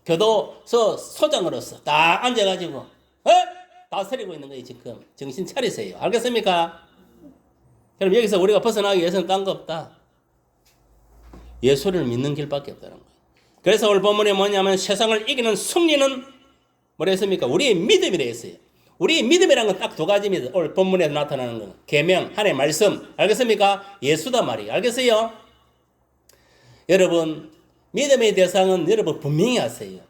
교도소 소장으로서 다 앉아가지고 다스리고 있는 거예요. 지금 정신 차리세요. 알겠습니까? 그럼 여기서 우리가 벗어나기 위해서는 딴 거 없다. 예수를 믿는 길밖에 없다는 거예요. 그래서 오늘 본문에 뭐냐면 세상을 이기는 승리는 뭐라 했습니까? 우리의 믿음이라 했어요. 우리의 믿음이라는 건 딱 두 가지입니다. 오늘 본문에 나타나는 건 계명, 하나님의 말씀. 알겠습니까? 예수다 말이에요. 알겠어요? 여러분 믿음의 대상은 여러분 분명히 아세요.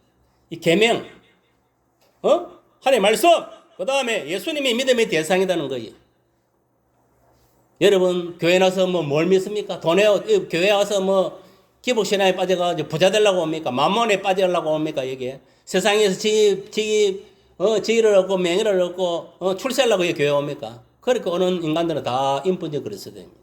이 계명, 하나님의 말씀, 그 다음에 예수님이 믿음의 대상이라는 거예요. 여러분 교회 나서 뭘 믿습니까? 교회 와서 기복신앙에 빠져가지고 부자 되려고 옵니까? 만몬에 빠지려고 옵니까? 여기에 세상에서 지위를 얻고 명예를 얻고 출세하려고 교회 옵니까? 그렇게 오는 인간들은 다 인본적 그리스도입니다.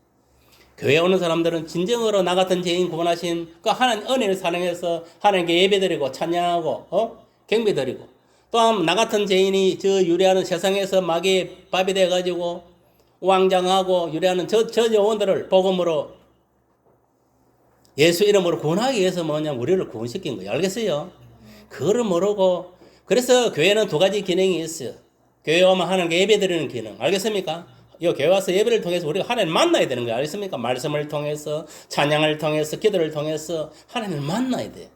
교회 오는 사람들은 진정으로 나 같은 죄인 구원하신 그 하나님 은혜를 사랑해서 하나님께 예배드리고 찬양하고 경배드리고 또한 나 같은 죄인이 저 유래하는 세상에서 마귀의 밥이 돼가지고 왕장하고 유래하는 저 영혼들을 복음으로 예수 이름으로 구원하기 위해서 우리를 구원시킨 거예요. 알겠어요? 그거를 모르고 그래서 교회는 두 가지 기능이 있어요. 교회 오면 하나님께 예배드리는 기능. 알겠습니까? 이 교회 와서 예배를 통해서 우리가 하나님을 만나야 되는 거예요. 알겠습니까? 말씀을 통해서 찬양을 통해서 기도를 통해서 하나님을 만나야 돼요.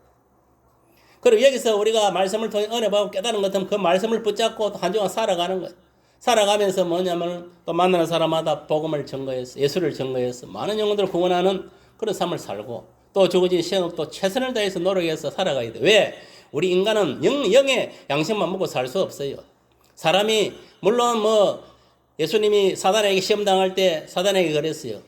그리고 여기서 우리가 말씀을 통해 은혜 받고 깨달은 것 같으면 그 말씀을 붙잡고 한 주간 살아가는 거예요. 살아가면서 또 만나는 사람마다 복음을 증거해서 예수를 증거해서 많은 영혼들을 구원하는 그런 삶을 살고 또 주어진 시험 또 최선을 다해서 노력해서 살아가야 돼. 왜? 우리 인간은 영의 양식만 먹고 살 수 없어요. 사람이 물론 예수님이 사단에게 시험 당할 때 사단에게 그랬어요.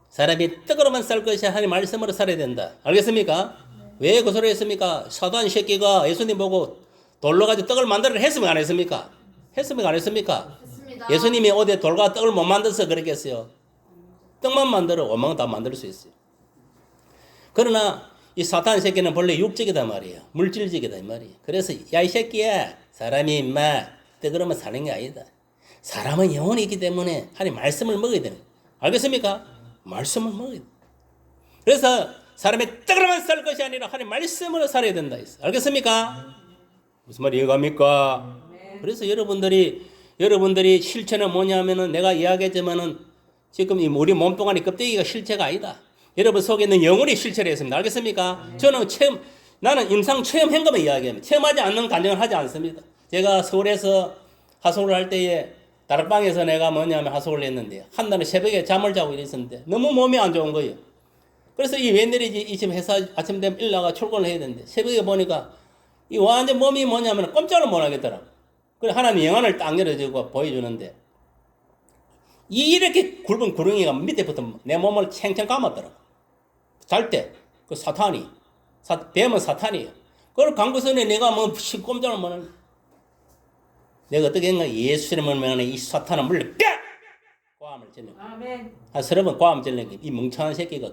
사람이 떡으로만 살 것이 하나님 말씀으로 살아야 된다. 알겠습니까? 왜 그 소리 했습니까? 사단 새끼가 예수님 보고 돌로 가지고 떡을 만들어 했으면 안 했습니까? 했습니까? 안 했습니까? 했습니다. 예수님이 어디 돌과 떡을 못 만들어서 그랬겠어요. 떡만 만들어 원망은 다 만들 수 있어요. 그러나 이 사탄 새끼는 본래 육적이다 말이에요. 물질적이다 이 말이에요. 그래서 야 이 새끼야 사람이 인마 떡으로만 사는 게 아니다. 사람은 영혼이 있기 때문에 하나님 말씀을 먹어야 되는 거예요. 알겠습니까? 말씀을 먹어야 돼. 그래서 사람이 떡으로만 살 것이 아니라 하나님 말씀으로 살아야 된다 했어. 알겠습니까? 무슨 말이 이해갑니까? 그래서 여러분들이 실체는 뭐냐면은 내가 이야기했지만은 지금 우리 몸뚱아리 껍데기가 실체가 아니다. 여러분 속에 있는 영혼이 실체를 했습니다. 알겠습니까? 나는 임상 체험한 것만 이야기합니다. 체험하지 않는 간증을 하지 않습니다. 제가 서울에서 하숙을 할 때에 다락방에서 내가 하숙을 했는데 한날은 새벽에 잠을 자고 이랬었는데 너무 몸이 안 좋은 거예요. 그래서 이 웬일이지 이 집 회사 아침 되면 일나가 출근을 해야 되는데 새벽에 보니까 이 완전 몸이 꼼짝을 못 하겠더라고. 그래 하나님 영안을 딱 열어주고 보여주는데 이렇게 굵은 구렁이가 밑에부터 내 몸을 챙챙 감았더라고. 잘 때 그 사탄이 뱀은 사탄이에요. 그걸 감고서는 내가 꼼짝을 못 하는 내가 어떻게 했나 예수 이름을 명하는 이 사탄을 물려 꺄! 고함을 질러. 아멘. 한 서너 번 고함을 질러 이 멍청한 새끼가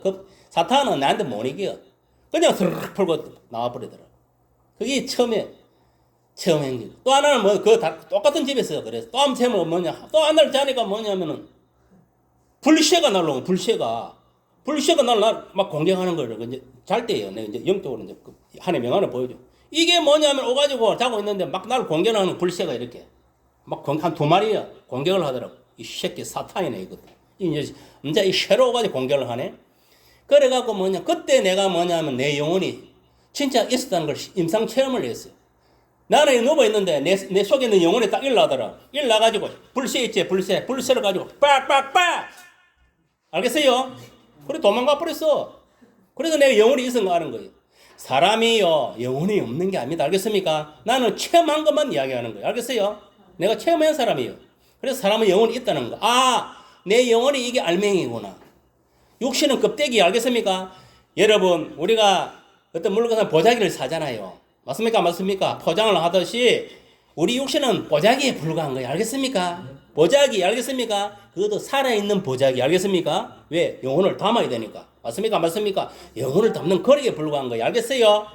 사탄은 나한테 못 이겨. 그냥 스르륵 풀고 나와버리더라. 그게 처음 행위. 또 하나는 뭐, 똑같은 집에서 그래서 또 한 셈은 뭐냐. 또 하나를 자니까 뭐냐면은, 불새가 날라오고, 불새가 막 공격하는 거를 이제 잘 때예요. 내가 이제 영적으로 이제 하나의 명언을 보여줘. 이게 뭐냐면 오가지고 자고 있는데 막 나를 공격하는 불새가 이렇게 막 한 2마리야 공격을 하더라고. 이 새끼 사탄이네 이것도. 이제 이 새로 오가지고 공격을 하네. 그래갖고 뭐냐 그때 내가 뭐냐면 내 영혼이 진짜 있었다는 걸 임상 체험을 했어요. 나는 누워 있는데 내 속에 있는 영혼이 딱 일나더라. 일나가지고 불새 있지 불새를 가지고 빡빡빡 알겠어요? 그래 도망가 버렸어. 그래서 내가 영혼이 있은 거 아는 거예요. 사람이요 영혼이 없는 게 아닙니다. 알겠습니까? 나는 체험한 것만 이야기하는 거예요. 알겠어요? 내가 체험한 사람이에요. 그래서 사람은 영혼이 있다는 거. 아, 내 영혼이 이게 알맹이구나. 육신은 껍데기 알겠습니까? 여러분 우리가 어떤 물건을 보자기를 사잖아요. 맞습니까? 맞습니까? 포장을 하듯이 우리 육신은 보자기에 불과한 거예요. 알겠습니까? 보자기 알겠습니까? 그것도 살아있는 보자기 알겠습니까? 왜? 영혼을 담아야 되니까. 맞습니까? 맞습니까? 영혼을 담는 거리에 불과한 거예요. 알겠어요?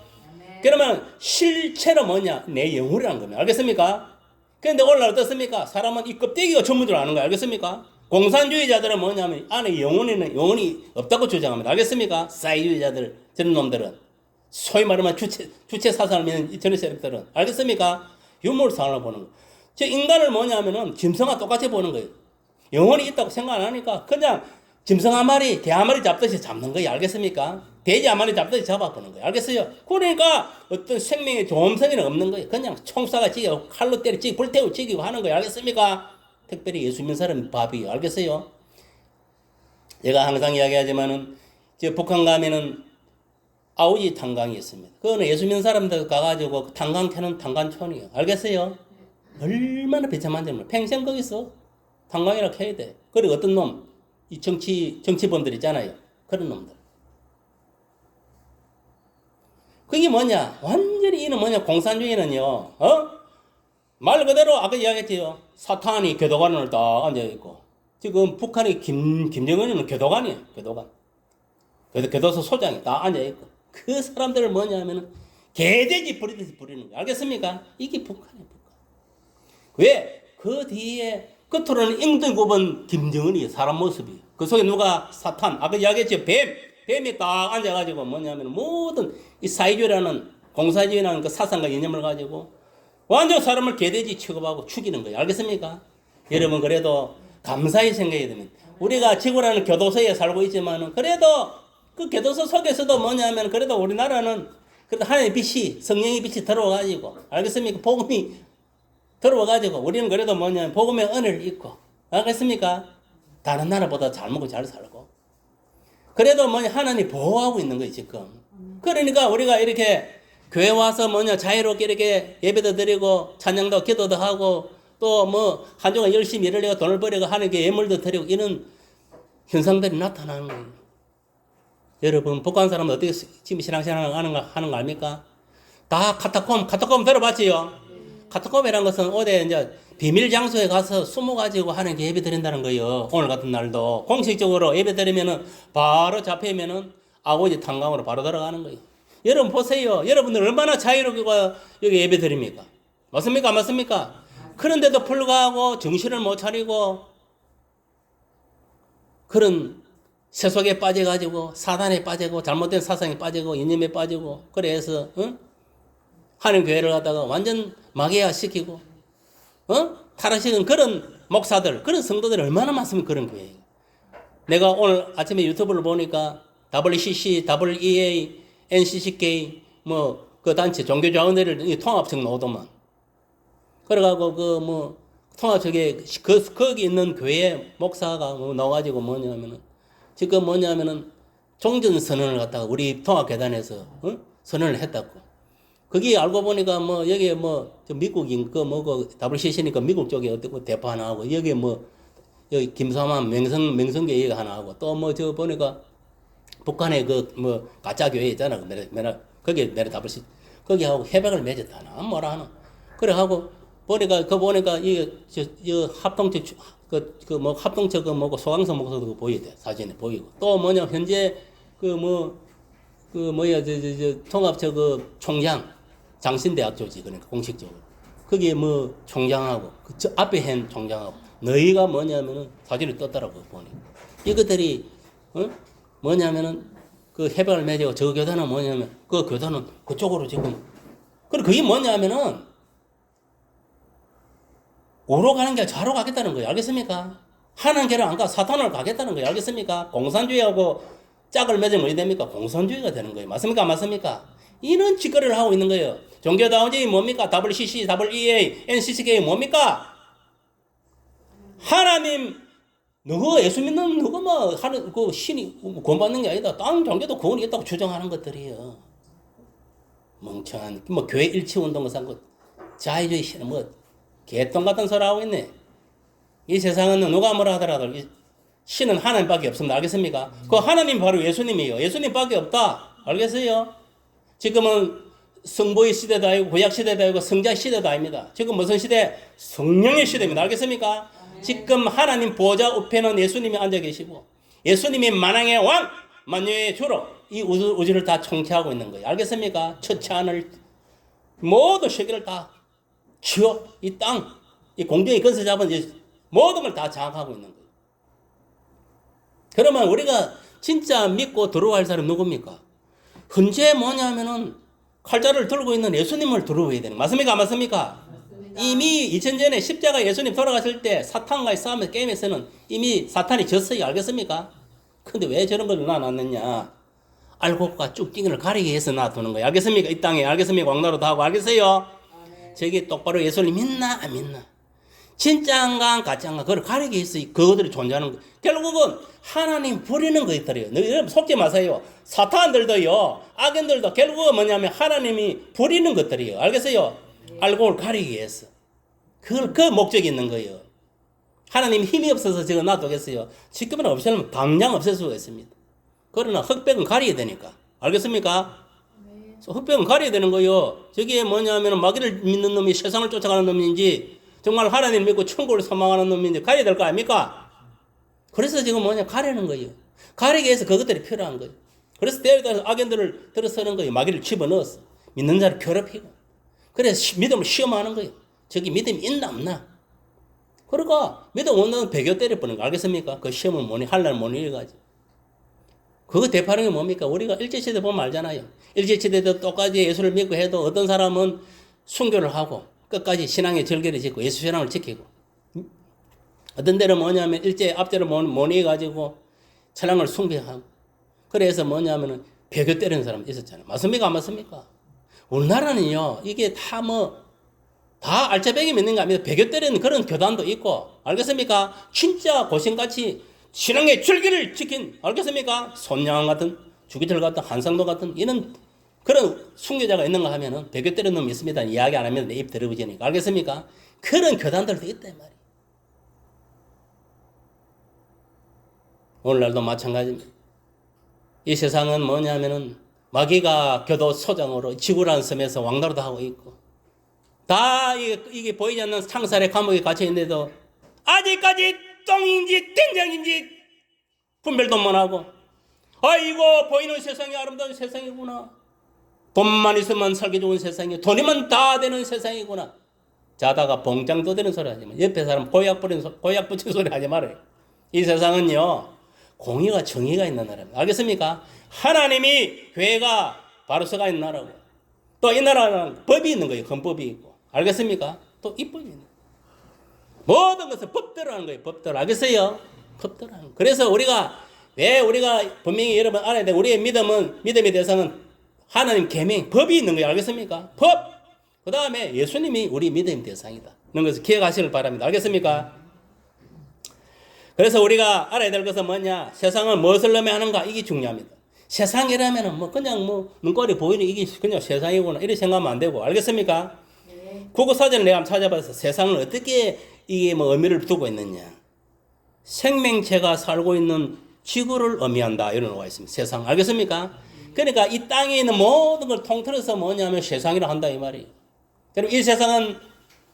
그러면 실체로 뭐냐? 내 영혼이라는 겁니다. 알겠습니까? 그런데 오늘날 어떻습니까? 사람은 이 껍데기가 전부줄 아는 거예요. 알겠습니까? 공산주의자들은 뭐냐면 안에 영혼이 없다고 주장합니다. 알겠습니까? 사이주의자들 저런 놈들은 소위 말하면 주체 사상을 믿는 저런 세력들은 알겠습니까? 유물상을 보는 거. 저 인간을 뭐냐면은 짐승과 똑같이 보는 거예요. 영혼이 있다고 생각 안 하니까 그냥 짐승 한 마리, 개 한 마리 잡듯이 잡는 거예요. 알겠습니까? 돼지 한 마리 잡듯이 잡아보는 거예요. 알겠어요? 그러니까 어떤 생명의 조음성이는 없는 거예요. 그냥 총사가 지고 칼로 때리고 불태우고 죽이고 하는 거예요. 알겠습니까? 특별히 예수 믿는 사람은 밥이에요. 알겠어요? 제가 항상 이야기하지만은 저 북한 가면은 아우지 탄광이 있습니다. 그거는 예수 믿는 사람들 가가지고 탄광 캐는 탄광촌이에요. 알겠어요? 얼마나 비참한지 몰라. 평생 거기서 탄광이라 캐야 돼. 그리고 어떤 놈, 이 정치범들 있잖아요. 그런 놈들. 그게 뭐냐? 완전히 이는 뭐냐? 공산주의는요, 말 그대로 아까 이야기했지요. 사탄이 교도관을 딱 앉아있고, 지금 북한의 김정은이는 교도관이에요. 교도관. 교도소 소장이 딱 앉아있고, 그 사람들을 뭐냐 하면은 개돼지 부리듯이 부리는 거예요. 알겠습니까? 이게 북한이에요, 북한. 왜? 그 뒤에 끝으로는 잉등굽은 김정은이 사람 모습이. 그 속에 누가 사탄, 아까 이야기했죠. 뱀이 딱 앉아가지고 뭐냐면 모든 이 사회주의라는 공산주의라는 그 사상과 이념을 가지고 완전 사람을 개돼지 취급하고 죽이는 거예요. 알겠습니까? 여러분 그래도 감사히 생각해야 됩니다. 우리가 지구라는 교도소에 살고 있지만은 그래도 그 교도소 속에서도 뭐냐면 그래도 우리나라는 그래도 하나님의 빛이 성령의 빛이 들어와가지고 알겠습니까? 복음이 들어와가지고 우리는 그래도 뭐냐면 복음의 은혜를 입고 알겠습니까? 다른 나라보다 잘 먹고 잘 살고 그래도 뭐냐 하나님이 보호하고 있는 거예요 지금. 그러니까 우리가 이렇게 교회 와서 뭐냐 자유롭게 이렇게 예배도 드리고 찬양도 기도도 하고 또 뭐 한 주간 열심히 일을 해고 돈을 벌이고 하는 게 예물도 드리고 이런 현상들이 나타나는 거예요. 여러분 북한 사람은 어떻게 지금 신앙생활 하는 거 압니까? 다 카타콤 들어봤지요? 카타콤이라는 것은 어디 이제 비밀 장소에 가서 숨어가지고 하는 게 예배 드린다는 거예요. 오늘 같은 날도 공식적으로 예배 드리면은 바로 잡히면은 아고지 탄광으로 바로 들어가는 거예요. 여러분 보세요. 여러분들 얼마나 자유롭게 여기 예배 드립니까? 맞습니까? 맞습니까? 그런데도 불구하고 정신을 못 차리고 그런 세속에 빠져가지고 사단에 빠지고 잘못된 사상에 빠지고 이념에 빠지고 그래서 하는 교회를 갖다가 완전 마개화 시키고 타락시키는 그런 목사들 그런 성도들이 얼마나 많습니까? 그런 교회에 내가 오늘 아침에 유튜브를 보니까 WCC, WEA, NCCK 뭐 그 단체 종교자원회를 통합청 나오더만 그래가지고 그 뭐 통합청에 거기 있는 교회 목사가 뭐 나와가지고 뭐냐면은 지금 뭐냐면은 종전선언을 갖다가 우리 통합계단에서 선언을 했다고. 그게 알고 보니까 뭐 여기에 뭐 미국인 그 뭐고 WCC니까 미국 쪽에 어떤 대표 하나 하고 여기에 뭐 여기 김사만 명성교 얘기가 하나 하고 또 뭐 저 보니까 북한에 그 뭐 가짜 교회 있잖아. 거기에 내려 WCC 거기 하고 협약을 맺었다나 뭐라 하나. 그래 하고 보니까 이게 저 합동체 그 뭐 합동체 그 뭐고 소강성 목사도 보이대 사진에 보이고 또 뭐냐 현재 통합 총장, 장신대학교지, 그러니까 공식적으로. 거기에 총장하고, 저 앞에 한 총장하고, 너희가 뭐냐면은 사진을 떴더라고, 보니. 이것들이, 뭐냐면은, 그 해방을 맺고 저 교단은 뭐냐면, 그 교단은 그쪽으로 지금, 그리고 그게 뭐냐면은, 우로 가는 게 좌로 가겠다는 거예요. 알겠습니까? 하나님 길을 안 가, 사탄을 가겠다는 거예요. 알겠습니까? 공산주의하고 짝을 맺으면 어디 됩니까? 공산주의가 되는 거예요. 맞습니까? 안 맞습니까? 이런 짓거리를 하고 있는 거예요. 종교다운주의 뭡니까? WCC, WEA, NCCK 뭡니까? 하나님, 누구 예수 믿는 누구 하는 그 신이 구원받는 게 아니다. 다른 종교도 구원이 있다고 주장하는 것들이에요. 멍청한 교회 일치 운동을 산 것, 자유주의 신은 개똥 같은 소리 하고 있네. 이 세상은 누가 뭐라 하더라도 신은 하나님밖에 없습니다. 알겠습니까? 그 하나님 바로 예수님이에요. 예수님밖에 없다. 알겠어요? 지금은 성보의 시대도 아니고 구약 시대도 아니고 성자 시대도 아닙니다. 지금 무슨 시대? 성령의 시대입니다. 알겠습니까? 지금 하나님 보좌 우편은 예수님이 앉아 계시고 예수님이 만왕의 왕, 만유의 주로 이 우주를 다 통치하고 있는 거예요. 알겠습니까? 천체하늘 모든 세계를 다 지어 이 땅, 이 공중의 근세 잡은 모든 걸 다 장악하고 있는 거예요. 그러면 우리가 진짜 믿고 들어갈 사람이 누굽니까? 현재 뭐냐면은 칼자를 들고 있는 예수님을 들어야 되는, 맞습니까? 안 맞습니까? 맞습니다. 이미 2000년에 십자가 예수님 돌아가실 때 사탄과의 싸움의 게임에서는 이미 사탄이 졌어요. 알겠습니까? 근데 왜 저런 걸 놔놨느냐? 알곡과 쭉띵이를 가리게 해서 놔두는 거예요. 알겠습니까? 이 땅에. 알겠습니까? 왕나라도 하고. 알겠어요? 저기 똑바로 예수님 믿나 안 믿나? 진짜인가 가짜인가 그걸 가리게 해서 그것들이 존재하는 거예요. 결국은 하나님 부리는 것들이에요. 여러분 속지 마세요. 사탄들도요, 악인들도 결국은 뭐냐면 하나님이 부리는 것들이에요. 알겠어요? 알곡을 가리기 위해서. 그 목적이 있는 거예요. 하나님 힘이 없어서 제가 놔두겠어요. 지금은 없애면 당장 없앨 수가 있습니다. 그러나 흑백은 가려야 되니까. 알겠습니까? 흑백은 가려야 되는 거예요. 저게 뭐냐면 마귀를 믿는 놈이 세상을 쫓아가는 놈인지 정말 하나님을 믿고 천국을 소망하는 놈인지 가려야 될 거 아닙니까? 그래서 지금 가려는 거예요. 가리기 위해서 그것들이 필요한 거예요. 그래서 때에 따라서 악인들을 들어서는 거예요. 마귀를 집어넣었어. 믿는 자를 괴롭히고. 그래서 믿음을 시험하는 거예요. 저기 믿음이 있나 없나. 그러니까 믿음 없는 배교 때려버리는 거 알겠습니까? 그 시험을 뭐니 할날 못 이겨가지고. 그거 대파는 게 뭡니까? 우리가 일제시대 보면 알잖아요. 일제시대도 똑같이 예수를 믿고 해도 어떤 사람은 순교를 하고 끝까지 신앙의 절개를 짓고 예수 신앙을 지키고, 어떤 데는 뭐냐면 일제 앞제를 못 이겨가지고 신앙을 숭배하고, 그래서 뭐냐면은 배교 때리는 사람이 있었잖아요. 맞습니까? 안 맞습니까? 우리나라는요, 이게 다 알짜배기 믿는 거 아닙니다. 배교 때리는 그런 교단도 있고, 알겠습니까? 진짜 고신같이 신앙의 줄기를 지킨, 알겠습니까? 손양왕 같은, 주기철 같은, 한상도 같은, 이런 그런 순교자가 있는가 하면은 배교 때리는 놈이 있습니다. 이야기 안 하면 내 입 더러워지니까. 알겠습니까? 그런 교단들도 있단 말이에요. 오늘날도 마찬가지입니다. 이 세상은 뭐냐면은 마귀가 교도 소장으로 지구라는 섬에서 왕노릇도 하고 있고, 다 이게 보이지 않는 상살의 감옥에 갇혀 있는데도 아직까지 똥인지 된장인지 분별도 못하고, 아이고 보이는 세상이 아름다운 세상이구나, 돈만 있으면 살기 좋은 세상이고 돈이면 다 되는 세상이구나, 자다가 봉장도 되는 소리 하지 마. 옆에 사람 고약 붙인 소리 하지 말아요. 이 세상은요, 공의와 정의가 있는 나라입니다. 알겠습니까? 하나님이 교회가 바로 서가 있는 나라고, 또 이 나라는 법이 있는 거예요. 헌법이 있고. 알겠습니까? 또 입법이 있는 거예요. 모든 것을 법대로 하는 거예요. 법대로. 알겠어요? 법대로 하는 거예요. 그래서 왜 우리가 분명히 여러분 알아야 돼. 우리의 믿음의 대상은 하나님 계명, 법이 있는 거예요. 알겠습니까? 법! 그 다음에 예수님이 우리 믿음의 대상이다. 이런 것을 기억하시길 바랍니다. 알겠습니까? 그래서 우리가 알아야 될 것은 뭐냐? 세상을 무엇을 넘어야 하는가? 이게 중요합니다. 세상이라면 그냥 눈꼴이 보이는 이게 그냥 세상이구나, 이렇게 생각하면 안 되고. 알겠습니까? 네. 국어사전을 내가 한번 찾아봐서 세상을 어떻게 이게 의미를 두고 있느냐. 생명체가 살고 있는 지구를 의미한다. 이런 거가 있습니다. 세상. 알겠습니까? 그러니까 이 땅에 있는 모든 걸 통틀어서 뭐냐면 세상이라 한다 이 말이에요. 그럼 이 세상은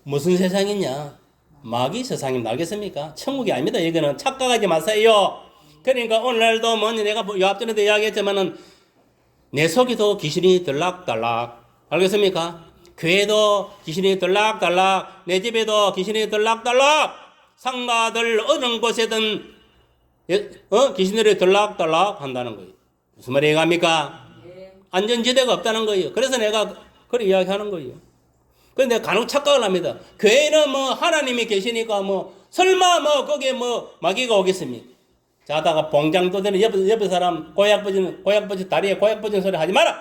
무슨 세상이냐? 마귀 세상입니다. 알겠습니까? 천국이 아닙니다. 여기는 착각하지 마세요. 그러니까 오늘날도 뭐니 내가 요 앞전에도 이야기했지만은 내 속에도 귀신이 들락달락. 알겠습니까? 교회도 귀신이 들락달락. 내 집에도 귀신이 들락달락. 상가들 어느 곳에든 귀신들이 들락달락 한다는 거예요. 무슨 말이 갑니까? 안전지대가 없다는 거예요. 그래서 내가 그렇게 이야기하는 거예요. 그런데 내가 간혹 착각을 합니다. 교회는 뭐 하나님이 계시니까 뭐 설마 뭐 거기에 뭐 마귀가 오겠습니까? 자다가 봉장 떠드는 옆에 사람 고약 버진 다리에 고약 버진 소리 하지 마라.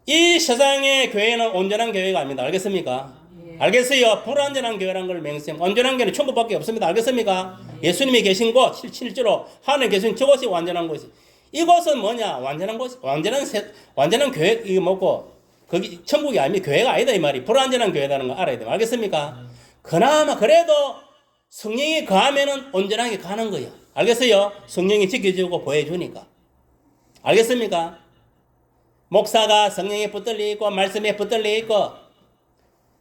이 세상의 교회는 온전한 교회가 아닙니다. 알겠습니까? 알겠어요? 불완전한 교회라는 걸 맹세합니다. 온전한 교회는 천국밖에 없습니다. 알겠습니까? 예수님이 계신 곳 실제로 하나님 계신 저곳이 완전한 곳이. 이곳은 뭐냐? 완전한 곳, 완전한 교회 이거 뭐고 거기 천국이 아니면 교회가 아니다 이 말이. 불완전한 교회라는 거 알아야 돼요. 알겠습니까? 그나마 그래도 성령이 거하면은 온전하게 가는 거예요. 알겠어요? 성령이 지켜주고 보여주니까. 알겠습니까? 목사가 성령에 붙들려 있고 말씀에 붙들려 있고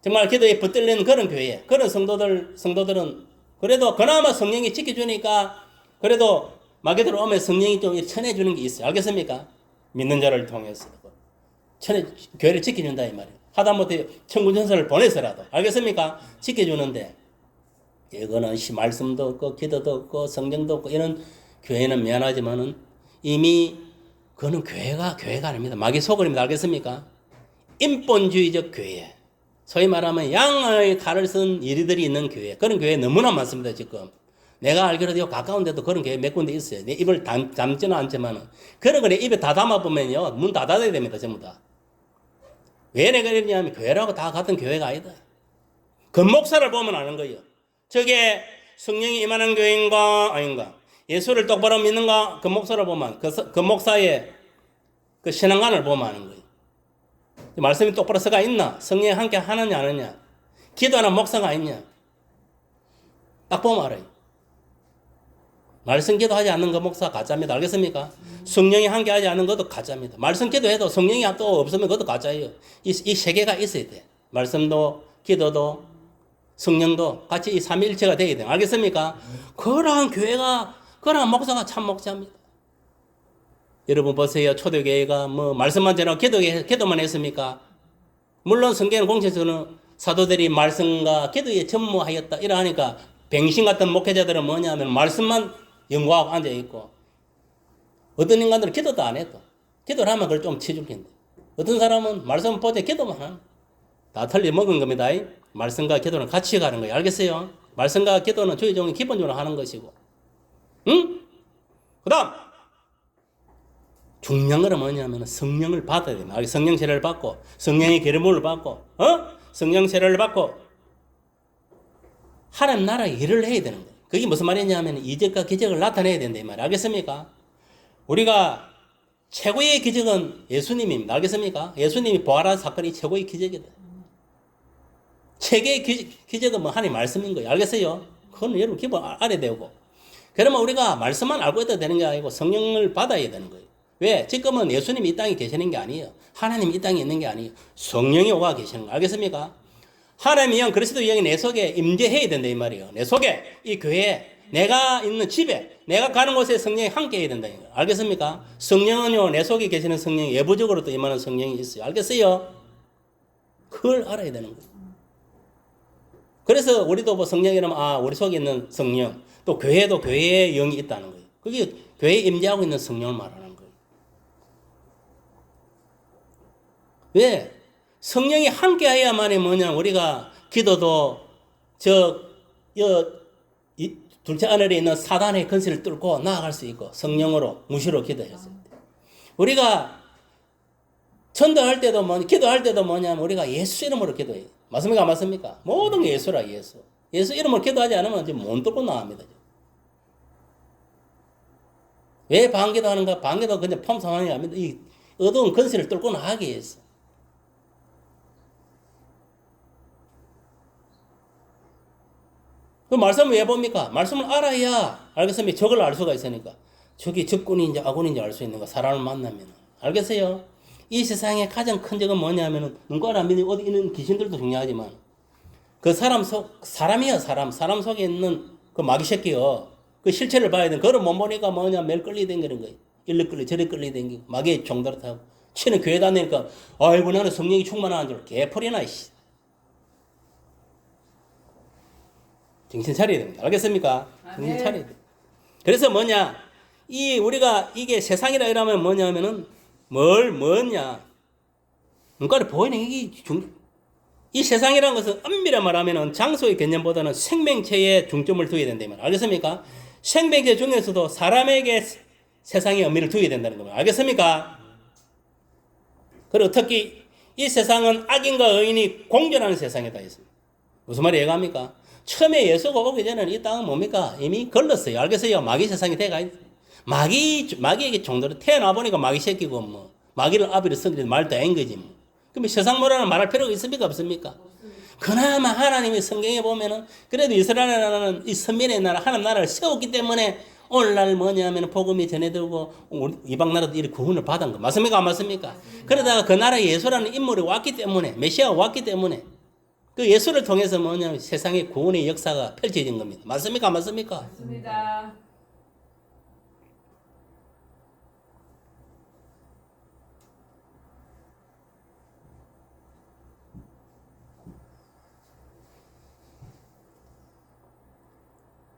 정말 기도에 붙들리는 그런 교회, 그런 성도들은 그래도 그나마 성령이 지켜주니까 그래도 마귀들 오면 성령이 좀 쳐내주는 게 있어요. 알겠습니까? 믿는 자를 통해서 교회를 지켜준다 이 말이에요. 하다못해 천군천사를 보내서라도. 알겠습니까? 지켜주는데 이거는 말씀도 없고 기도도 없고 성경도 없고 이런 교회는 미안하지만은 이미 그거는 교회가 아닙니다. 마귀 소굴입니다. 알겠습니까? 인본주의적 교회. 소위 말하면 양의 칼을 쓴 이리들이 있는 교회. 그런 교회 너무나 많습니다. 지금. 내가 알기로도 가까운 데도 그런 교회 몇 군데 있어요. 내 입을 담지는 않지만은 그런 거 내 입에 다 담아보면요. 문 다 닫아야 됩니다. 전부 다. 왜 내가 그러냐면 교회라고 다 같은 교회가 아니다. 그 목사를 보면 아는 거예요. 저게 성령이 임하는 교회인가 아닌가. 예수를 똑바로 믿는가 그 목사를 보면 그 목사의 그 신앙관을 보면 아는 거예요. 말씀이 똑바로 서가 있나? 성령이 함께 하느냐 안 하느냐? 기도하는 목사가 있냐? 딱 보면 알아요. 말씀 기도하지 않는 그 목사 가짜입니다. 알겠습니까? 성령이 함께 하지 않는 것도 가짜입니다. 말씀 기도해도 성령이 또 없으면 그것도 가짜예요. 이 세 개가 있어야 돼. 말씀도 기도도 성령도 같이 이 삼위일체가 되어야 돼요. 알겠습니까? 그러한 교회가 그러한 목사가 참 목사입니다. 여러분 보세요. 초대교회가 뭐 말씀만 전하고 기도만 했습니까? 물론 성경 공식에서는 사도들이 말씀과 기도에 전무하였다 이러하니까 병신 같은 목회자들은 뭐냐면 말씀만 연구하고 앉아있고 어떤 인간들은 기도도 안 해도 기도를 하면 그걸 좀 치줄긴데 어떤 사람은 말씀 보자 기도만 하는 다 틀려먹은 겁니다. 말씀과 기도는 같이 가는 거예요. 알겠어요? 말씀과 기도는 주의 종이 기본적으로 하는 것이고 응? 그 다음 중요한 건 뭐냐면 성령을 받아야 됩니다. 성령 세례를 받고 성령의 기름을 받고 성령 세례를 받고 하나님 나라의 일을 해야 되는 거예요. 그게 무슨 말이냐면 이적과 기적을 나타내야 된다 이 말이에요. 알겠습니까? 우리가 최고의 기적은 예수님입니다. 알겠습니까? 예수님이 부활한 사건이 최고의 기적이다. 최고의 기적은 뭐 하나님 말씀인 거예요. 알겠어요? 그건 여러분 기본 알아야 되고 그러면 우리가 말씀만 알고 있어도 되는 게 아니고 성령을 받아야 되는 거예요. 왜? 지금은 예수님이 이 땅에 계시는 게 아니에요. 하나님이 이 땅에 있는 게 아니에요. 성령이 오가 계시는 거예요. 알겠습니까? 하나님이 영 그리스도 영이 내 속에 임재해야 된다 이 말이에요. 내 속에 이 교회에 내가 있는 집에 내가 가는 곳에 성령이 함께 해야 된다. 알겠습니까? 성령은요 내 속에 계시는 성령이 예부적으로 또 임하는 성령이 있어요. 알겠어요? 그걸 알아야 되는 거예요. 그래서 우리도 뭐 성령이라면 우리 속에 있는 성령 또 교회도 교회의 영이 있다는 거예요. 그게 교회에 임재하고 있는 성령을 말하는 거예요. 왜? 성령이 함께 해야만이 뭐냐 우리가 기도도 둘째 하늘에 있는 사단의 근세를 뚫고 나아갈 수 있고 성령으로 무시로 기도했을 때 우리가 전도할 때도 기도할 때도 뭐냐면 우리가 예수 이름으로 기도해요. 맞습니까? 맞습니까? 모든 게 예수라 예수 이름으로 기도하지 않으면 이제 못 뚫고 나갑니다. 왜 방기도 하는가? 방기도 그냥 펌상하는 게 아닙니다. 이 어두운 근세를 뚫고 나가기 위해서. 그 말씀을 왜 봅니까? 말씀을 알아야 알겠습니까? 적을 알 수가 있으니까. 적이 적군인지 악군인지 알 수 있는 거 사람을 만나면. 알겠어요? 이 세상에 가장 큰 적은 뭐냐면은 눈깔 안 믿는 어디 있는 귀신들도 중요하지만 그 사람이야 사람 속에 있는 그 마귀 새끼요. 그 실체를 봐야 돼. 그걸 못 보니까 뭐냐, 매일 끌리댕기는 거예요. 일로 끌리, 저리 끌리댕기고, 마귀의 종도를 타고. 치는 교회 다니니까, 아이고, 나는 성령이 충만한 줄, 개풀이나, 씨. 정신 차려야 됩니다. 알겠습니까? 정신 차려야 돼. 그래서 뭐냐, 우리가 이게 세상이라 이러면 뭐냐면은, 뭐냐. 눈깔이 보이는 이 세상이라는 것은 엄밀히 말하면 장소의 개념보다는 생명체에 중점을 두어야 된다면 알겠습니까? 생명체 중에서도 사람에게 세상의 의미를 두어야 된다는 겁니다. 알겠습니까? 그리고 특히 이 세상은 악인과 의인이 공존하는 세상이다 했습니다. 무슨 말이 이해갑니까? 처음에 예수가 오기 전에는 이 땅은 뭡니까? 이미 걸렸어요. 알겠어요? 마귀 세상이 돼가 있어요. 마귀에게 종도로 태어나 보니까 마귀 새끼고 뭐 마귀를 아비를 쓰는 말도 아닌 거지 뭐. 그럼 세상 모라는 말할 필요가 있습니까? 없습니까? 그나마 하나님의 성경에 보면은 그래도 이스라엘 나라는 이 선민의 나라 하나님 나라를 세웠기 때문에 오늘날 뭐냐면 복음이 전해들고 이방 나라도 이렇게 구원을 받은 거 맞습니까? 안 맞습니까? 그러다가 그 나라에 예수라는 인물이 왔기 때문에 메시아가 왔기 때문에 그 예수를 통해서 뭐냐면 세상의 구원의 역사가 펼쳐진 겁니다. 맞습니까? 안 맞습니까? 맞습니다.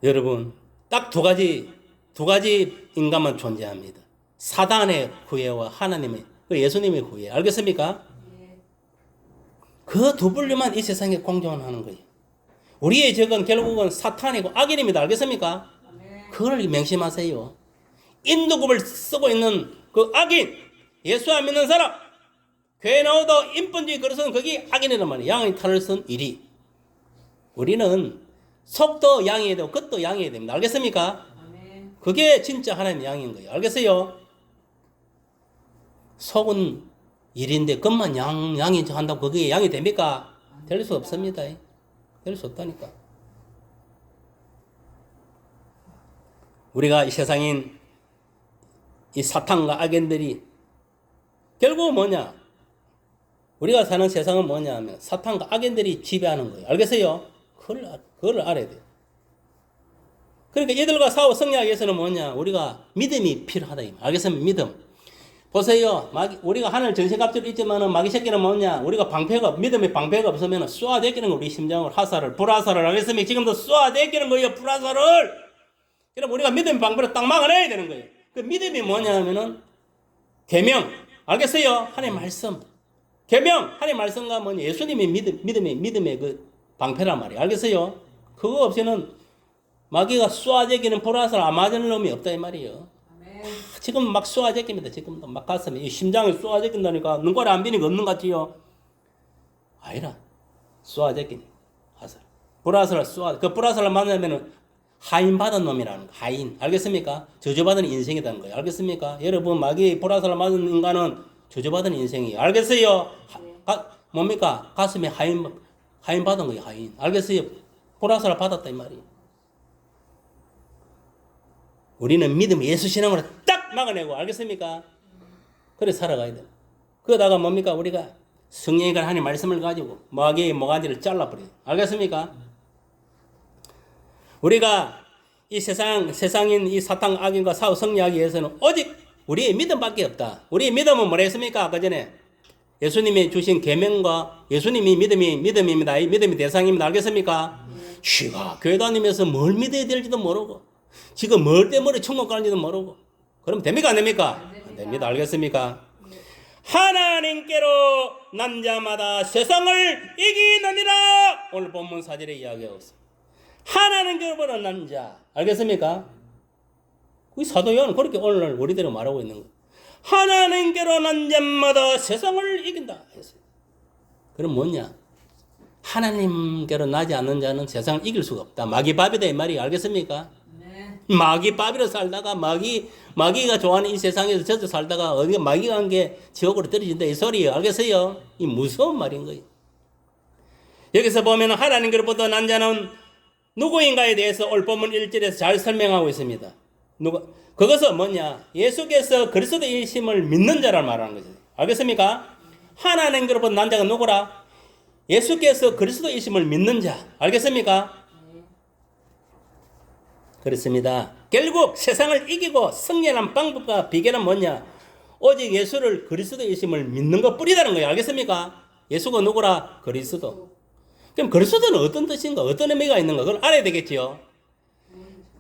여러분 딱 두 가지 인간만 존재합니다. 사단의 후예와 하나님의 예수님의 후예. 알겠습니까? 그 두 분류만 이 세상에 공존하는 거예요. 우리의 적은 결국은 사탄이고 악인입니다. 알겠습니까? 그걸 명심하세요. 인두급을 쓰고 있는 그 악인, 예수 안 믿는 사람, 교회 나오도 인본주의 그릇은 거기 악인이란 말이에요. 양의 탈을 쓴 일이. 우리는 속도 양해야 되고 겉도 양해야 됩니다. 알겠습니까? 그게 진짜 하나님의 양인 거예요. 알겠어요? 속은 일인데 겉만 양이 한다고 그게 양이 됩니까? 될 수 없습니다. 될 수 없다니까. 우리가 이 세상인 이 사탄과 악인들이 결국 뭐냐? 우리가 사는 세상은 뭐냐 하면 사탄과 악인들이 지배하는 거예요. 알겠어요? 그걸 알아야 돼요. 그러니까 이들과 싸워 승리하기 위해서는 뭐냐? 우리가 믿음이 필요하다. 알겠습니까? 믿음. 보세요. 우리가 하늘 전신갑주를 있지만은 마귀 새끼는 뭐냐? 우리가 믿음의 방패가 없으면 쏘아대기는 우리 심장을 불화살을 알겠습니까? 지금도 쏘아대기는 거예요. 불화살을. 그럼 우리가 믿음의 방패를 딱 막아내야 되는 거예요. 그 믿음이 뭐냐 하면은 계명. 알겠어요? 하나님의 말씀. 계명. 하나님의 말씀과 뭐냐? 예수님의 믿음의 그 방패란 말이에요. 알겠어요? 그거 없이는 마귀가 쏘아제기는 불화살 안 맞는 놈이 없다 이 말이에요. 지금 막 쏘아제깁니다. 지금도 막 가슴에 이 심장에 쏘아제낀다니까 눈깔이 안 비는 거 없는 것 같지요? 아니라 쏘아제깁니다. 화살. 불화살을 그 불화살을 맞으면은 하인 받은 놈이라는 거. 하인. 알겠습니까? 저주받은 인생이라는 거예요. 알겠습니까? 여러분 마귀 불화살을 맞은 인간은 저주받은 인생이에요. 알겠어요? 뭡니까? 가슴에 하인 받은 거예요. 하인. 알겠어요? 불화살을 받았다 이 말이에요. 우리는 믿음 예수 신앙으로 딱 막아내고 알겠습니까? 그래 살아가야 돼. 그러다가 뭡니까? 우리가 성령이가 하나님 말씀을 가지고 마귀의 모가지를 잘라버려요. 알겠습니까? 우리가 이 세상인 이 사탄 악인과 싸워 승리하기 위해서는 오직 우리의 믿음밖에 없다. 우리의 믿음은 뭐라 했습니까? 아까 전에 예수님이 주신 계명과 예수님이 믿음입니다. 이 믿음이 대상입니다. 알겠습니까? 쉬가 교회 다니면서 뭘 믿어야 될지도 모르고 지금 뭘 때문에 천국 가는지도 모르고 그러면 됩니까? 안 됩니까? 안 됩니다. 알겠습니까? 하나님께로 난 자마다 세상을 이기느니라. 오늘 본문 4절에 이야기하고 있습니다. 하나님께로 난 자. 알겠습니까? 그 사도 요한은 그렇게 오늘 우리대로 말하고 있는 거예요. 하나님께로 난 자마다 세상을 이긴다 했어요. 그럼 뭐냐? 하나님께로 나지 않는 자는 세상을 이길 수가 없다. 마귀밥이다 이 말이 알겠습니까? 네. 마귀밥이로 살다가 마귀가 좋아하는 이 세상에서 저도 살다가 어디가 마귀가 한 게 지옥으로 떨어진다 이 소리예요. 알겠어요? 이 무서운 말인 거예요. 여기서 보면 하나님께로부터 난 자는 누구인가에 대해서 올 본문 1절에서 잘 설명하고 있습니다. 그것은 뭐냐? 예수께서 그리스도이심을 믿는 자를 말하는 거죠. 알겠습니까? 하나님께로부터 난 자가 누구라? 예수께서 그리스도이심을 믿는 자. 알겠습니까? 그렇습니다. 결국 세상을 이기고 승리하는 방법과 비결은 뭐냐? 오직 예수를 그리스도이심을 믿는 것 뿐이라는 거예요. 알겠습니까? 예수가 누구라? 그리스도. 그럼 그리스도는 어떤 뜻인가? 어떤 의미가 있는가? 그걸 알아야 되겠지요.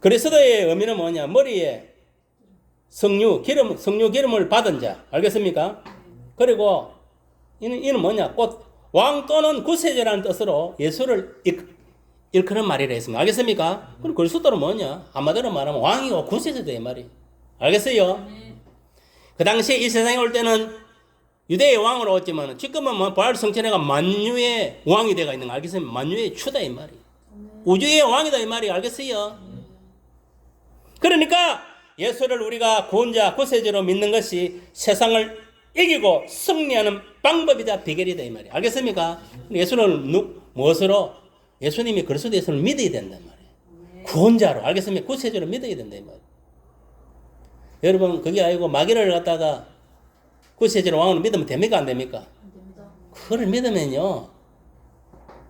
그리스도의 의미는 뭐냐? 머리에 성류 기름을 받은 자. 알겠습니까? 그리고 이는 뭐냐? 꽃, 왕 또는 구세주라는 뜻으로 예수를 일컫는 말이라 했습니다. 알겠습니까? 그럼 그리스도는 뭐냐? 한마디로 말하면 왕이고 구세주다 이 말이. 알겠어요? 그 당시에 이 세상에 올 때는 유대의 왕으로 왔지만 지금은 뭐 부활 성천회가 만유의 왕이 되어 있는 거 알겠습니까? 만유의 주다 이 말이. 우주의 왕이다 이 말이. 알겠어요? 그러니까 예수를 우리가 구원자 구세주로 믿는 것이 세상을 이기고 승리하는 방법이다 비결이다 이 말이에요. 알겠습니까? 예수는 무엇으로? 예수님이 그리스도 예수를 믿어야 된단 말이에요. 구원자로. 알겠습니까? 구세주로 믿어야 된다 이 말이에요. 여러분 그게 아니고 마귀를 갖다가 구세주로 왕으로 믿으면 됩니까? 안 됩니까? 그걸 믿으면요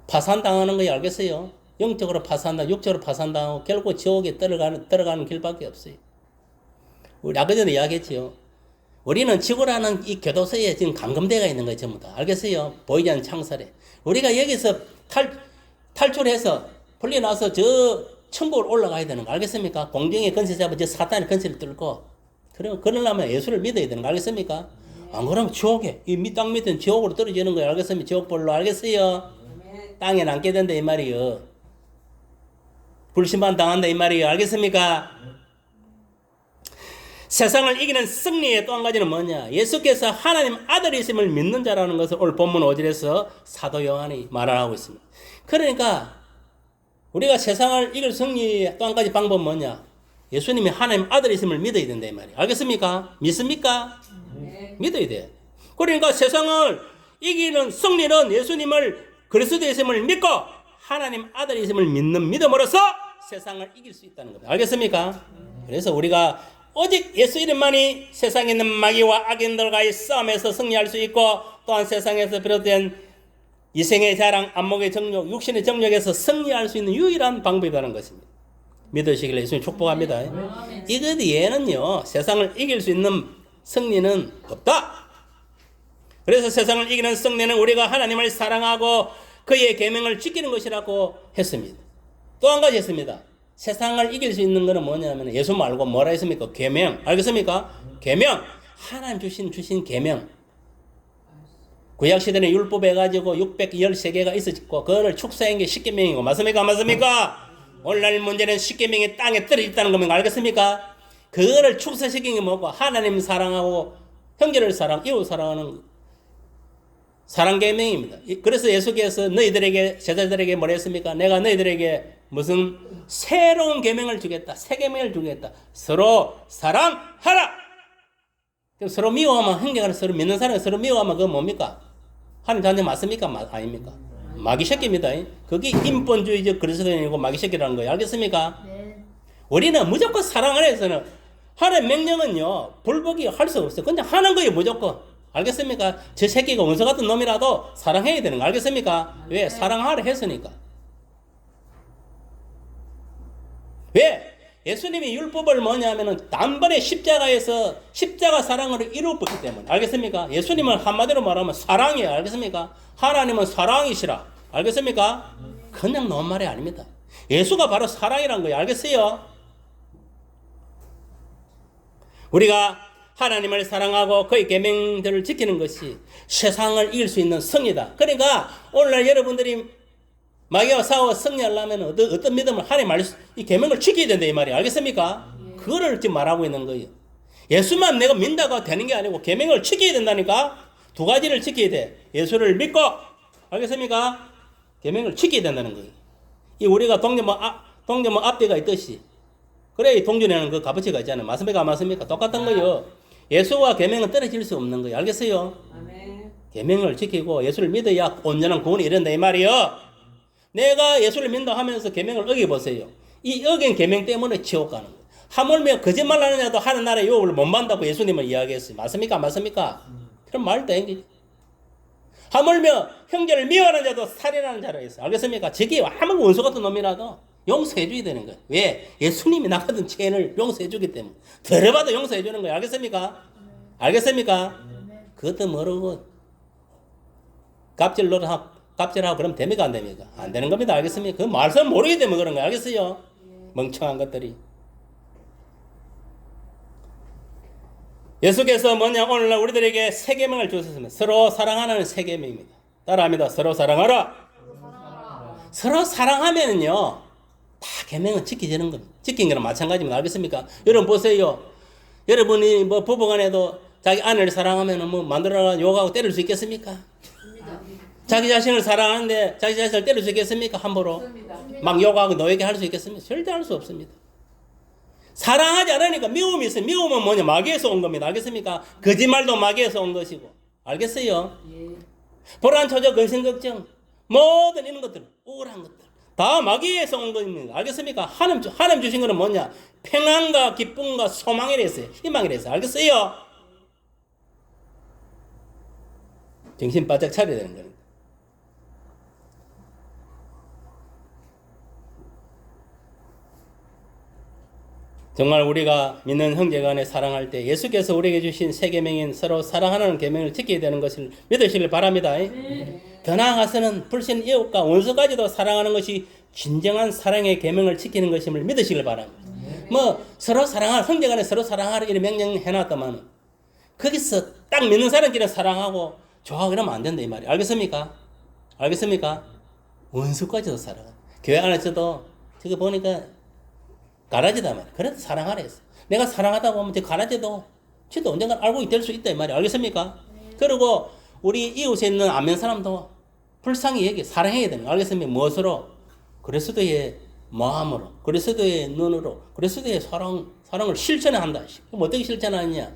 파산당하는 거예요. 알겠어요? 영적으로 파산당, 육적으로 파산당하고 결국 지옥에 들어가는 길밖에 없어요. 우리 아까 전에 이야기했지요. 우리는 지구라는 이 교도소에 지금 감금대가 있는 거예요. 전부 다. 알겠어요? 보이지 않는 창살에. 우리가 여기서 탈출해서 풀려나서 저 천국으로 올라가야 되는 거 알겠습니까? 공중의 건세 잡아 저 사탄의 건세를 뚫고 그러려면 예수를 믿어야 되는 거 알겠습니까? 안 그러면 지옥에 이 땅 밑에는 지옥으로 떨어지는 거예요. 알겠습니까? 지옥불로. 알겠어요? 땅에 남게 된다 이 말이에요. 불심판 당한다 이 말이에요. 알겠습니까? 세상을 이기는 승리의 또 한 가지는 뭐냐? 예수께서 하나님 아들이심을 믿는 자라는 것을 오늘 본문 5절에서 사도 요한이 말하고 있습니다. 그러니까 우리가 세상을 이길 승리의 또 한 가지 방법은 뭐냐? 예수님이 하나님 아들이심을 믿어야 된다 이 말이에요. 알겠습니까? 믿습니까? 네. 믿어야 돼. 그러니까 세상을 이기는 승리는 예수님을 그리스도이심을 믿고 하나님 아들이심을 믿는 믿음으로써 세상을 이길 수 있다는 겁니다. 알겠습니까? 그래서 우리가 오직 예수 이름만이 세상에 있는 마귀와 악인들과의 싸움에서 승리할 수 있고 또한 세상에서 비롯된 이생의 자랑, 안목의 정욕, 육신의 정욕에서 승리할 수 있는 유일한 방법이라는 것입니다. 믿으시길 예수님 축복합니다. 이것 외에는요 세상을 이길 수 있는 승리는 없다. 그래서 세상을 이기는 승리는 우리가 하나님을 사랑하고 그의 계명을 지키는 것이라고 했습니다. 또 한 가지 했습니다. 세상을 이길 수 있는 것은 뭐냐면 예수 말고 뭐라 했습니까? 계명. 알겠습니까? 계명. 하나님 주신 계명. 구약시대는 율법 해가지고 613개가 있었고 그거를 축소한 게 10계명이고 맞습니까? 맞습니까? 오늘날 문제는 10계명이 땅에 떨어졌다는 겁니다. 알겠습니까? 그거를 축소시킨 게 뭐고 하나님 사랑하고 형제를 사랑, 이웃 사랑하는 사랑 계명입니다. 그래서 예수께서 너희들에게 제자들에게 뭐라 했습니까? 내가 너희들에게 무슨 새로운 계명을 주겠다. 새 계명을 주겠다. 서로 사랑하라. 그럼 서로 미워하면 형제가 서로 믿는 사람이 서로 미워하면 그건 뭡니까? 하나님 자녀 맞습니까? 아닙니까? 마귀 새끼입니다. 그게 인본주의적 그리스도인이고 마귀 새끼라는 거예요. 알겠습니까? 네. 우리는 무조건 사랑 안에서는 하나님 명령은요 불복이 할 수 없어요. 그냥 하는 거예요 무조건. 알겠습니까? 저 새끼가 원수 같은 놈이라도 사랑해야 되는 거 알겠습니까? 왜? 사랑하라 했으니까. 왜? 예수님이 율법을 뭐냐면은 단번에 십자가에서 십자가 사랑으로 이루었기 때문에. 알겠습니까? 예수님은 한마디로 말하면 사랑이에요. 알겠습니까? 하나님은 사랑이시라. 알겠습니까? 그냥 놓은 말이 아닙니다. 예수가 바로 사랑이란 거예요. 알겠어요? 우리가 하나님을 사랑하고 그의 계명들을 지키는 것이 세상을 이길 수 있는 성이다. 그러니까 오늘날 여러분들이 마귀와 싸워 승리하려면 어떤 믿음을 하나님 이 계명을 지켜야 된다 이 말이에요. 알겠습니까? 그거를 지금 말하고 있는 거예요. 예수만 내가 믿다가 되는 게 아니고 계명을 지켜야 된다니까. 두 가지를 지켜야 돼. 예수를 믿고 알겠습니까? 계명을 지켜야 된다는 거예요. 이 우리가 동대문 앞뒤가 있듯이 그래 이 동전에는 그 값어치가 있잖아요. 맞습니까? 맞습니까? 똑같은 거예요. 예수와 계명은 떨어질 수 없는 거예요. 알겠어요? 아멘. 계명을 지키고 예수를 믿어야 온전한 구원이 이른다 이 말이에요. 내가 예수를 믿는다 하면서 계명을 어겨보세요. 이 어긴 계명 때문에 지옥 가는 거예요. 하물며 거짓말 하는 자도 하는 나라의 유혹을 못 만다고 예수님은 이야기했어요. 맞습니까? 맞습니까? 그럼 말도 안 되지. 하물며 형제를 미워하는 자도 살인하는 자로 했어요. 알겠습니까? 저게 아무 원수 같은 놈이라도 용서해 줘야 되는 거예요. 왜? 예수님이 나 같은 죄인을 용서해 주기 때문에. 들어봐도 용서해 주는 거예요. 알겠습니까? 알겠습니까? 그것도 모르고 갑질하고 그러면 됩니까? 안 됩니까? 안 되는 겁니다. 알겠습니까? 그 말씀 모르기 때문에 그런 거예요. 알겠어요? 멍청한 것들이. 예수께서 뭐냐? 오늘날 우리들에게 세 계명을 주셨습니다. 서로 사랑하는 세 계명입니다. 따라합니다. 서로 사랑하라. 서로 사랑하면은요, 다 계명은 지켜지는 겁니다. 지킨 거랑 마찬가지입니다. 알겠습니까? 여러분 보세요. 여러분이 뭐 부부간에도 자기 아내를 사랑하면은 뭐 만들어라 욕하고 때릴 수 있겠습니까? 자기 자신을 사랑하는데 자기 자신을 때릴 수 있겠습니까? 함부로 막 욕하고 노예게 할 수 있겠습니까? 절대 할 수 없습니다. 사랑하지 않으니까 미움이 있어요. 미움은 뭐냐? 마귀에서 온 겁니다. 알겠습니까? 거짓말도 마귀에서 온 것이고. 알겠어요? 불안, 초조, 근심, 걱정 모든 이런 것들, 우울한 것들 다 마귀에서 온 겁니다. 알겠습니까? 하나님 주신 거는 뭐냐? 평안과 기쁨과 소망이라 했어요. 희망이라 했어요. 알겠어요? 정신 바짝 차려야 되는 거예요. 정말 우리가 믿는 형제간에 사랑할 때 예수께서 우리에게 주신 세 계명인 서로 사랑하는 계명을 지켜야 되는 것을 믿으시길 바랍니다. 더 나아가서는 불신 이웃과 원수까지도 사랑하는 것이 진정한 사랑의 계명을 지키는 것임을 믿으시길 바랍니다. 뭐 서로 사랑하라, 형제간에 서로 사랑하라 이런 명령 해놨더만 거기서 딱 믿는 사람끼리 사랑하고 좋아하고 이러면 안 된다 이 말이에요. 알겠습니까? 알겠습니까? 원수까지도 사랑하. 교회 안에서도 저거 보니까 가라지다 말이야. 그래도 사랑하라 했어. 내가 사랑하다고 하면 저 가라지도 지도 언젠가 알고 될 수 있다 이 말이야. 알겠습니까? 그리고 우리 이웃에 있는 안면 사람도 불쌍히 얘기 사랑해야 되는 거 알겠습니까? 무엇으로? 그리스도의 마음으로, 그리스도의 눈으로, 그리스도의 사랑을 실천해야 한다. 그럼 어떻게 실천하느냐?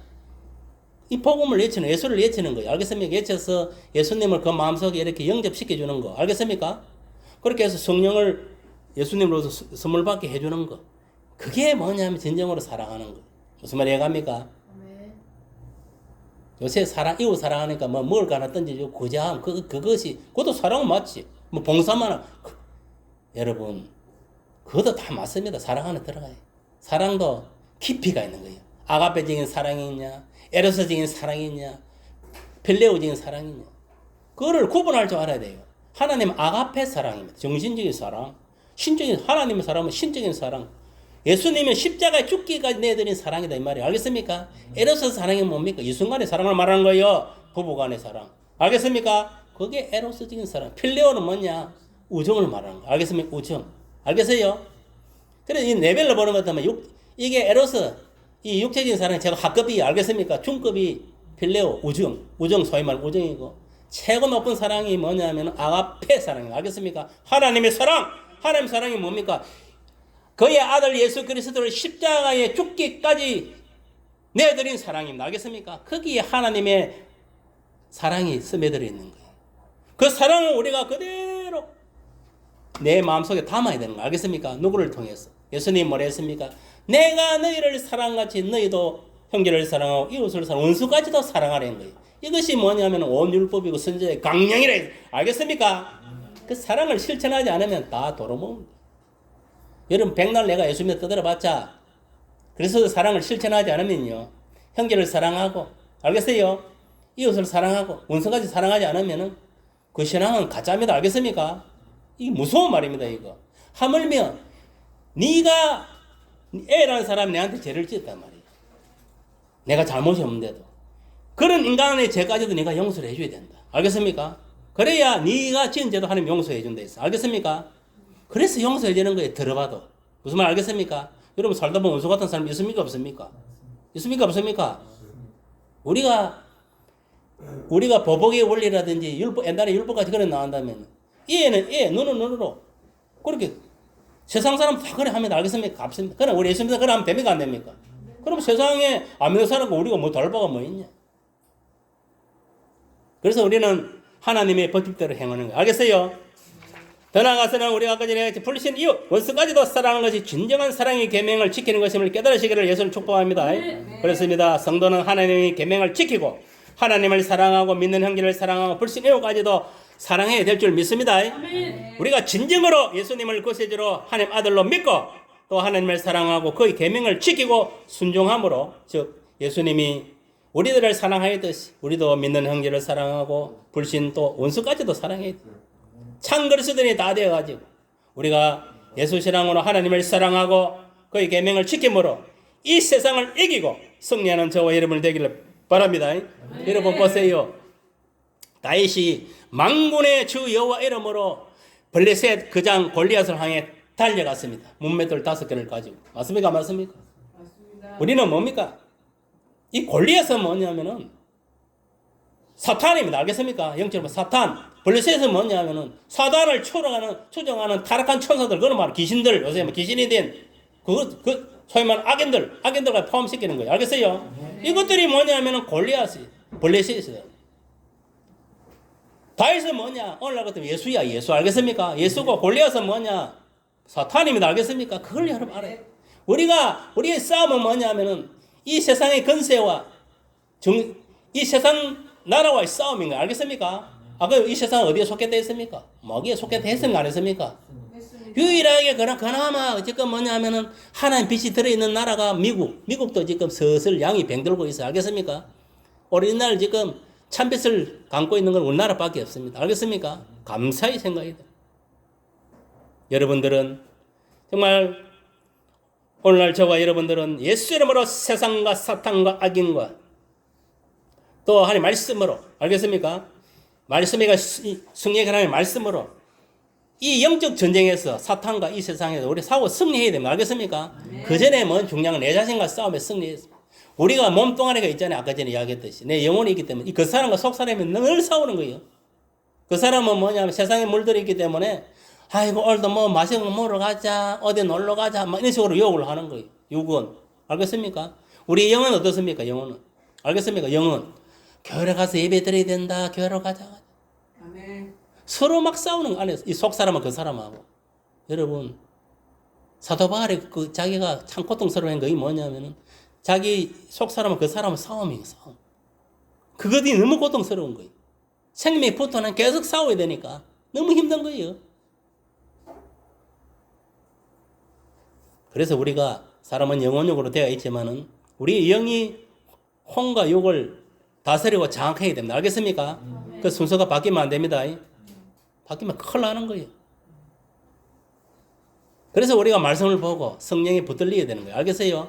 이 복음을 예치는, 예수를 예치는 거예요. 알겠습니까? 예쳐서 예수님을 그 마음속에 이렇게 영접시켜 주는 거. 알겠습니까? 그렇게 해서 성령을 예수님으로서 선물 받게 해주는 거. 그게 뭐냐면 진정으로 사랑하는 거예요. 무슨 말 이해갑니까? 요새 이웃 사랑하니까 뭐 먹을 거 하나 던져주고 구제함 그것이 그것도 사랑은 맞지. 뭐 봉사만 여러분 그것도 다 맞습니다. 사랑 안에 들어가요. 사랑도 깊이가 있는 거예요. 아가페적인 사랑이 있냐, 에로스적인 사랑이 있냐, 필레오적인 사랑이 있냐. 그거를 구분할 줄 알아야 돼요. 하나님 아가페 사랑입니다. 정신적인 사랑, 신적인 하나님의 사랑은 신적인 사랑. 예수님은 십자가에 죽기까지 내드린 사랑이다 이 말이에요. 알겠습니까? 에로스 사랑이 뭡니까? 이 순간의 사랑을 말하는 거예요. 부부간의 사랑. 알겠습니까? 그게 에로스적인 사랑. 필레오는 뭐냐? 우정을 말하는 거. 알겠습니까? 우정. 알겠어요? 그래서 이 레벨로 보는 것 같으면 이게 에로스, 이 육체적인 사랑이 제가 하급이 알겠습니까? 중급이 필레오, 우정 소위 말하는 우정이고 최고 높은 사랑이 뭐냐면 아가페 사랑이에요. 알겠습니까? 하나님의 사랑. 하나님의 사랑이 뭡니까? 그의 아들 예수 그리스도를 십자가에 죽기까지 내드린 사랑입니다. 알겠습니까? 거기에 하나님의 사랑이 스며들어 있는 거예요. 그 사랑을 우리가 그대로 내 마음속에 담아야 되는 거예요. 알겠습니까? 누구를 통해서? 예수님 뭐라 했습니까? 내가 너희를 사랑같이 너희도 형제를 사랑하고 이웃을 사랑하고 원수까지도 사랑하라는 거예요. 이것이 뭐냐면 온 율법이고 선지자의 강령이라 해요. 알겠습니까? 그 사랑을 실천하지 않으면 다 도로먹습니다. 여러분 백날 내가 예수 믿어 떠들어봤자 그래서 사랑을 실천하지 않으면요 형제를 사랑하고 알겠어요? 이웃을 사랑하고 원수까지 사랑하지 않으면은 그 신앙은 가짜입니다. 알겠습니까? 이게 무서운 말입니다. 이거 하물며 네가 A라는 사람이 내한테 죄를 지었단 말이에요. 내가 잘못이 없는데도 그런 인간의 죄까지도 네가 용서를 해줘야 된다. 알겠습니까? 그래야 네가 지은 죄도 하나님 용서해 준다 했어. 알겠습니까? 그래서 용서해 주는 거예요. 들어봐도. 무슨 말 알겠습니까? 여러분 살다 보면 원수 같은 사람 있습니까? 없습니까? 있습니까? 없습니까? 우리가 보복의 원리라든지 옛날에 율법까지 그래 나온다면 이에는 눈은 눈으로 그렇게 세상 사람 다 그래 하면 알겠습니까? 없습니까? 그럼 우리 예수님도 그래 하면 됩니까? 안 됩니까? 그럼 세상에 안 믿는 사람과 우리가 뭐 다를 바가 뭐 있냐? 그래서 우리는 하나님의 법칙대로 행하는 거예요. 알겠어요? 더 나아가서는 우리가 아까 전에 불신 이웃 원수까지도 사랑하는 것이 진정한 사랑의 계명을 지키는 것임을 깨달으시기를 예수를 축복합니다. 그렇습니다. 성도는 하나님의 계명을 지키고 하나님을 사랑하고 믿는 형제를 사랑하고 불신 이웃까지도 사랑해야 될 줄 믿습니다. 우리가 진정으로 예수님을 구세주로 하나님 아들로 믿고 또 하나님을 사랑하고 그의 계명을 지키고 순종함으로, 즉 예수님이 우리들을 사랑하였듯이 우리도 믿는 형제를 사랑하고 불신 또 원수까지도 사랑해야 돼. 찬 그리스도인이 다 되어가지고 우리가 예수 신앙으로 하나님을 사랑하고 그의 계명을 지킴으로 이 세상을 이기고 승리하는 저와 여러분 되기를 바랍니다. 여러분 보세요. 다윗이 만군의 주 여호와 이름으로 블레셋 그장 골리앗을 향해 달려갔습니다. 문맷돌 5개를 가지고. 맞습니까? 맞습니까? 우리는 뭡니까? 이 골리앗은 뭐냐면은 사탄입니다. 알겠습니까? 영적으로 사탄. 블레셋은 뭐냐면은 사단을 추종하는 타락한 천사들, 그런 말 귀신들, 요새 뭐 귀신이 된 소위 말하는 악인들과 포함시키는 거예요. 알겠어요? 이것들이 뭐냐면은 골리앗이, 블레셋이에요. 다윗은 뭐냐? 오늘날 같으면 예수야, 예수. 알겠습니까? 예수고 골리앗은 뭐냐? 사탄입니다. 알겠습니까? 그걸 여러분 알아요. 우리의 싸움은 뭐냐면은 이 세상의 근세와 이 세상 나라와의 싸움인 거예요. 알겠습니까? 이 세상 어디에 속했다 했습니까? 뭐기에 속했다 했습니까? 안 했습니까? 유일하게 그나마 지금 뭐냐면은 하나님 빛이 들어있는 나라가 미국도 지금 슬슬 양이 병들고 있어요. 알겠습니까? 오리지널 지금 참빛을 감고 있는 건 우리나라밖에 없습니다. 알겠습니까? 감사히 생각이 돼요. 여러분들은 정말 오늘날 저와 여러분들은 예수 이름으로 세상과 사탄과 악인과 또 하나님 말씀으로, 알겠습니까? 말씀이가 승리의 하나님의 말씀으로 이 영적 전쟁에서 사탄과 이 세상에서 우리 싸워 승리해야 됩니다. 알겠습니까? 그 전에 뭔 중요한 내 자신과 싸움에 승리했습니다. 우리가 몸뚱아리가 있잖아요. 아까 전에 이야기했듯이 내 영혼이 있기 때문에 그 사람과 속 사람이 늘 싸우는 거예요. 그 사람은 뭐냐면 세상에 물들어 있기 때문에 아이고 오늘도 뭐 맛있는 거 먹으러 가자, 어디 놀러 가자, 막 이런 식으로 욕을 하는 거예요. 욕은. 알겠습니까? 우리 영은 어떻습니까? 영혼은. 알겠습니까? 영은 교회에 가서 예배 드려야 된다. 교회로 가자. 아멘. 서로 막 싸우는 거 안에서 이 속 사람은 그 사람하고. 여러분 사도 바울이 자기가 참 고통스러운 것이 뭐냐면은 자기 속 사람은 그 사람은 싸움이에요. 싸움. 그것이 너무 고통스러운 거예요. 생명이 붙어는 계속 싸워야 되니까 너무 힘든 거예요. 그래서 우리가 사람은 영혼육으로 되어 있지만은 우리 영이 혼과 육을 다스리고 장악해야 됩니다. 알겠습니까? 그 순서가 바뀌면 안 됩니다. 바뀌면 큰일 나는 거예요. 그래서 우리가 말씀을 보고 성령이 붙들려야 되는 거예요. 알겠어요?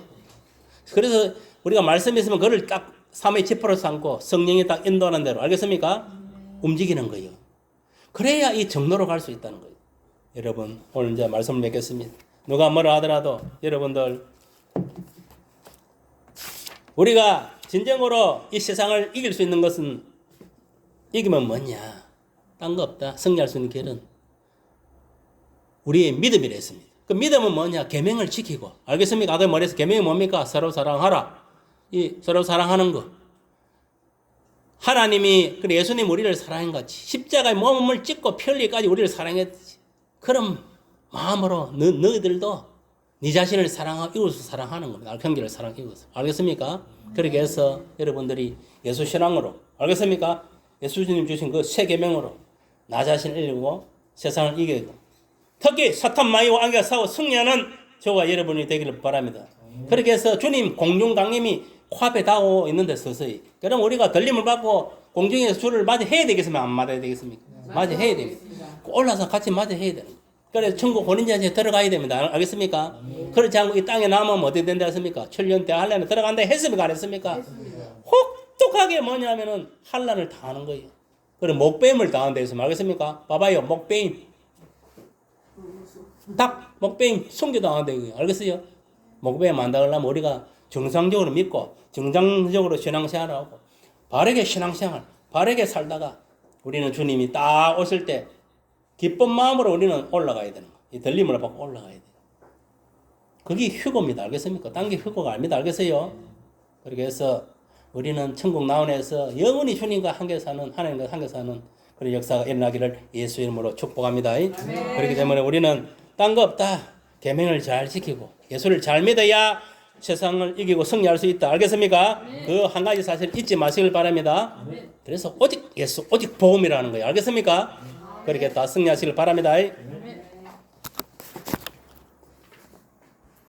그래서 우리가 말씀이 있으면 그걸 딱 3의 지퍼로 삼고 성령이 딱 인도하는 대로, 알겠습니까? 움직이는 거예요. 그래야 이 정로로 갈 수 있다는 거예요. 여러분 오늘 이제 말씀을 맺겠습니다. 누가 뭐라 하더라도 여러분들 우리가 진정으로 이 세상을 이길 수 있는 것은 이기면 뭐냐? 딴 거 없다. 승리할 수 있는 길은 우리의 믿음이라 했습니다. 그 믿음은 뭐냐? 계명을 지키고. 알겠습니까? 아까 말해서 계명이 뭡니까? 서로 사랑하라. 이 서로 사랑하는 거. 하나님이 그래 예수님 우리를 사랑한 같이 십자가에 몸을 찢고 피 흘리기까지 우리를 사랑했지. 그럼 마음으로 너희들도 네 자신을 사랑하고 이웃을 사랑하는 겁니다. 형제를 사랑하고 이웃을. 알겠습니까? 그렇게 해서 여러분들이 예수 신앙으로, 알겠습니까? 예수님 주신 그 새 계명으로 나 자신을 이기고 세상을 이기고 특히 사탄 마귀와 악에 싸워 승리하는 저와 여러분이 되기를 바랍니다. 그렇게 해서 주님 공중 강림이 코앞에 닿고 있는데 서서히. 그럼 우리가 들림을 받고 공중에서 주를 맞이해야 되겠습니까? 안 맞아야 되겠습니까? 맞이해야 됩니다. 올라서 같이 맞이해야 되는 거예요. 그래서 천국 혼인잔치에 들어가야 됩니다. 알겠습니까? 그렇지 않고 이 땅에 남으면 어떻게 된다 했습니까? 천년대 한란에 들어간다 했습니까? 안 했습니까? 혹독하게 뭐냐면은 한란을 당하는 거예요. 그리고 목배임을 당한다 했으면 알겠습니까? 봐봐요. 목배임. 딱 목배임 순교당한다 이거예요. 알겠어요? 목배임 안 당하려면 우리가 정상적으로 믿고 정상적으로 신앙생활을 하고 바르게 신앙생활, 바르게 살다가 우리는 주님이 딱 오실 때 기쁜 마음으로 우리는 올라가야 되는 거예요. 이 들림을 받고 올라가야 돼요. 그게 휴거입니다. 알겠습니까? 딴 게 휴거가 아닙니다. 알겠어요? 그렇게 해서 우리는 천국 나원에서 영원히 주님과 함께 사는, 하나님과 함께 사는 그런 역사가 일어나기를 예수 이름으로 축복합니다. 그렇기 때문에 우리는 딴 거 없다. 계명을 잘 지키고 예수를 잘 믿어야 세상을 이기고 승리할 수 있다. 알겠습니까? 그 한 가지 사실 잊지 마시길 바랍니다. 그래서 오직 예수, 오직 복음이라는 거예요. 알겠습니까? 그렇게 다 승리하시길 바랍니다.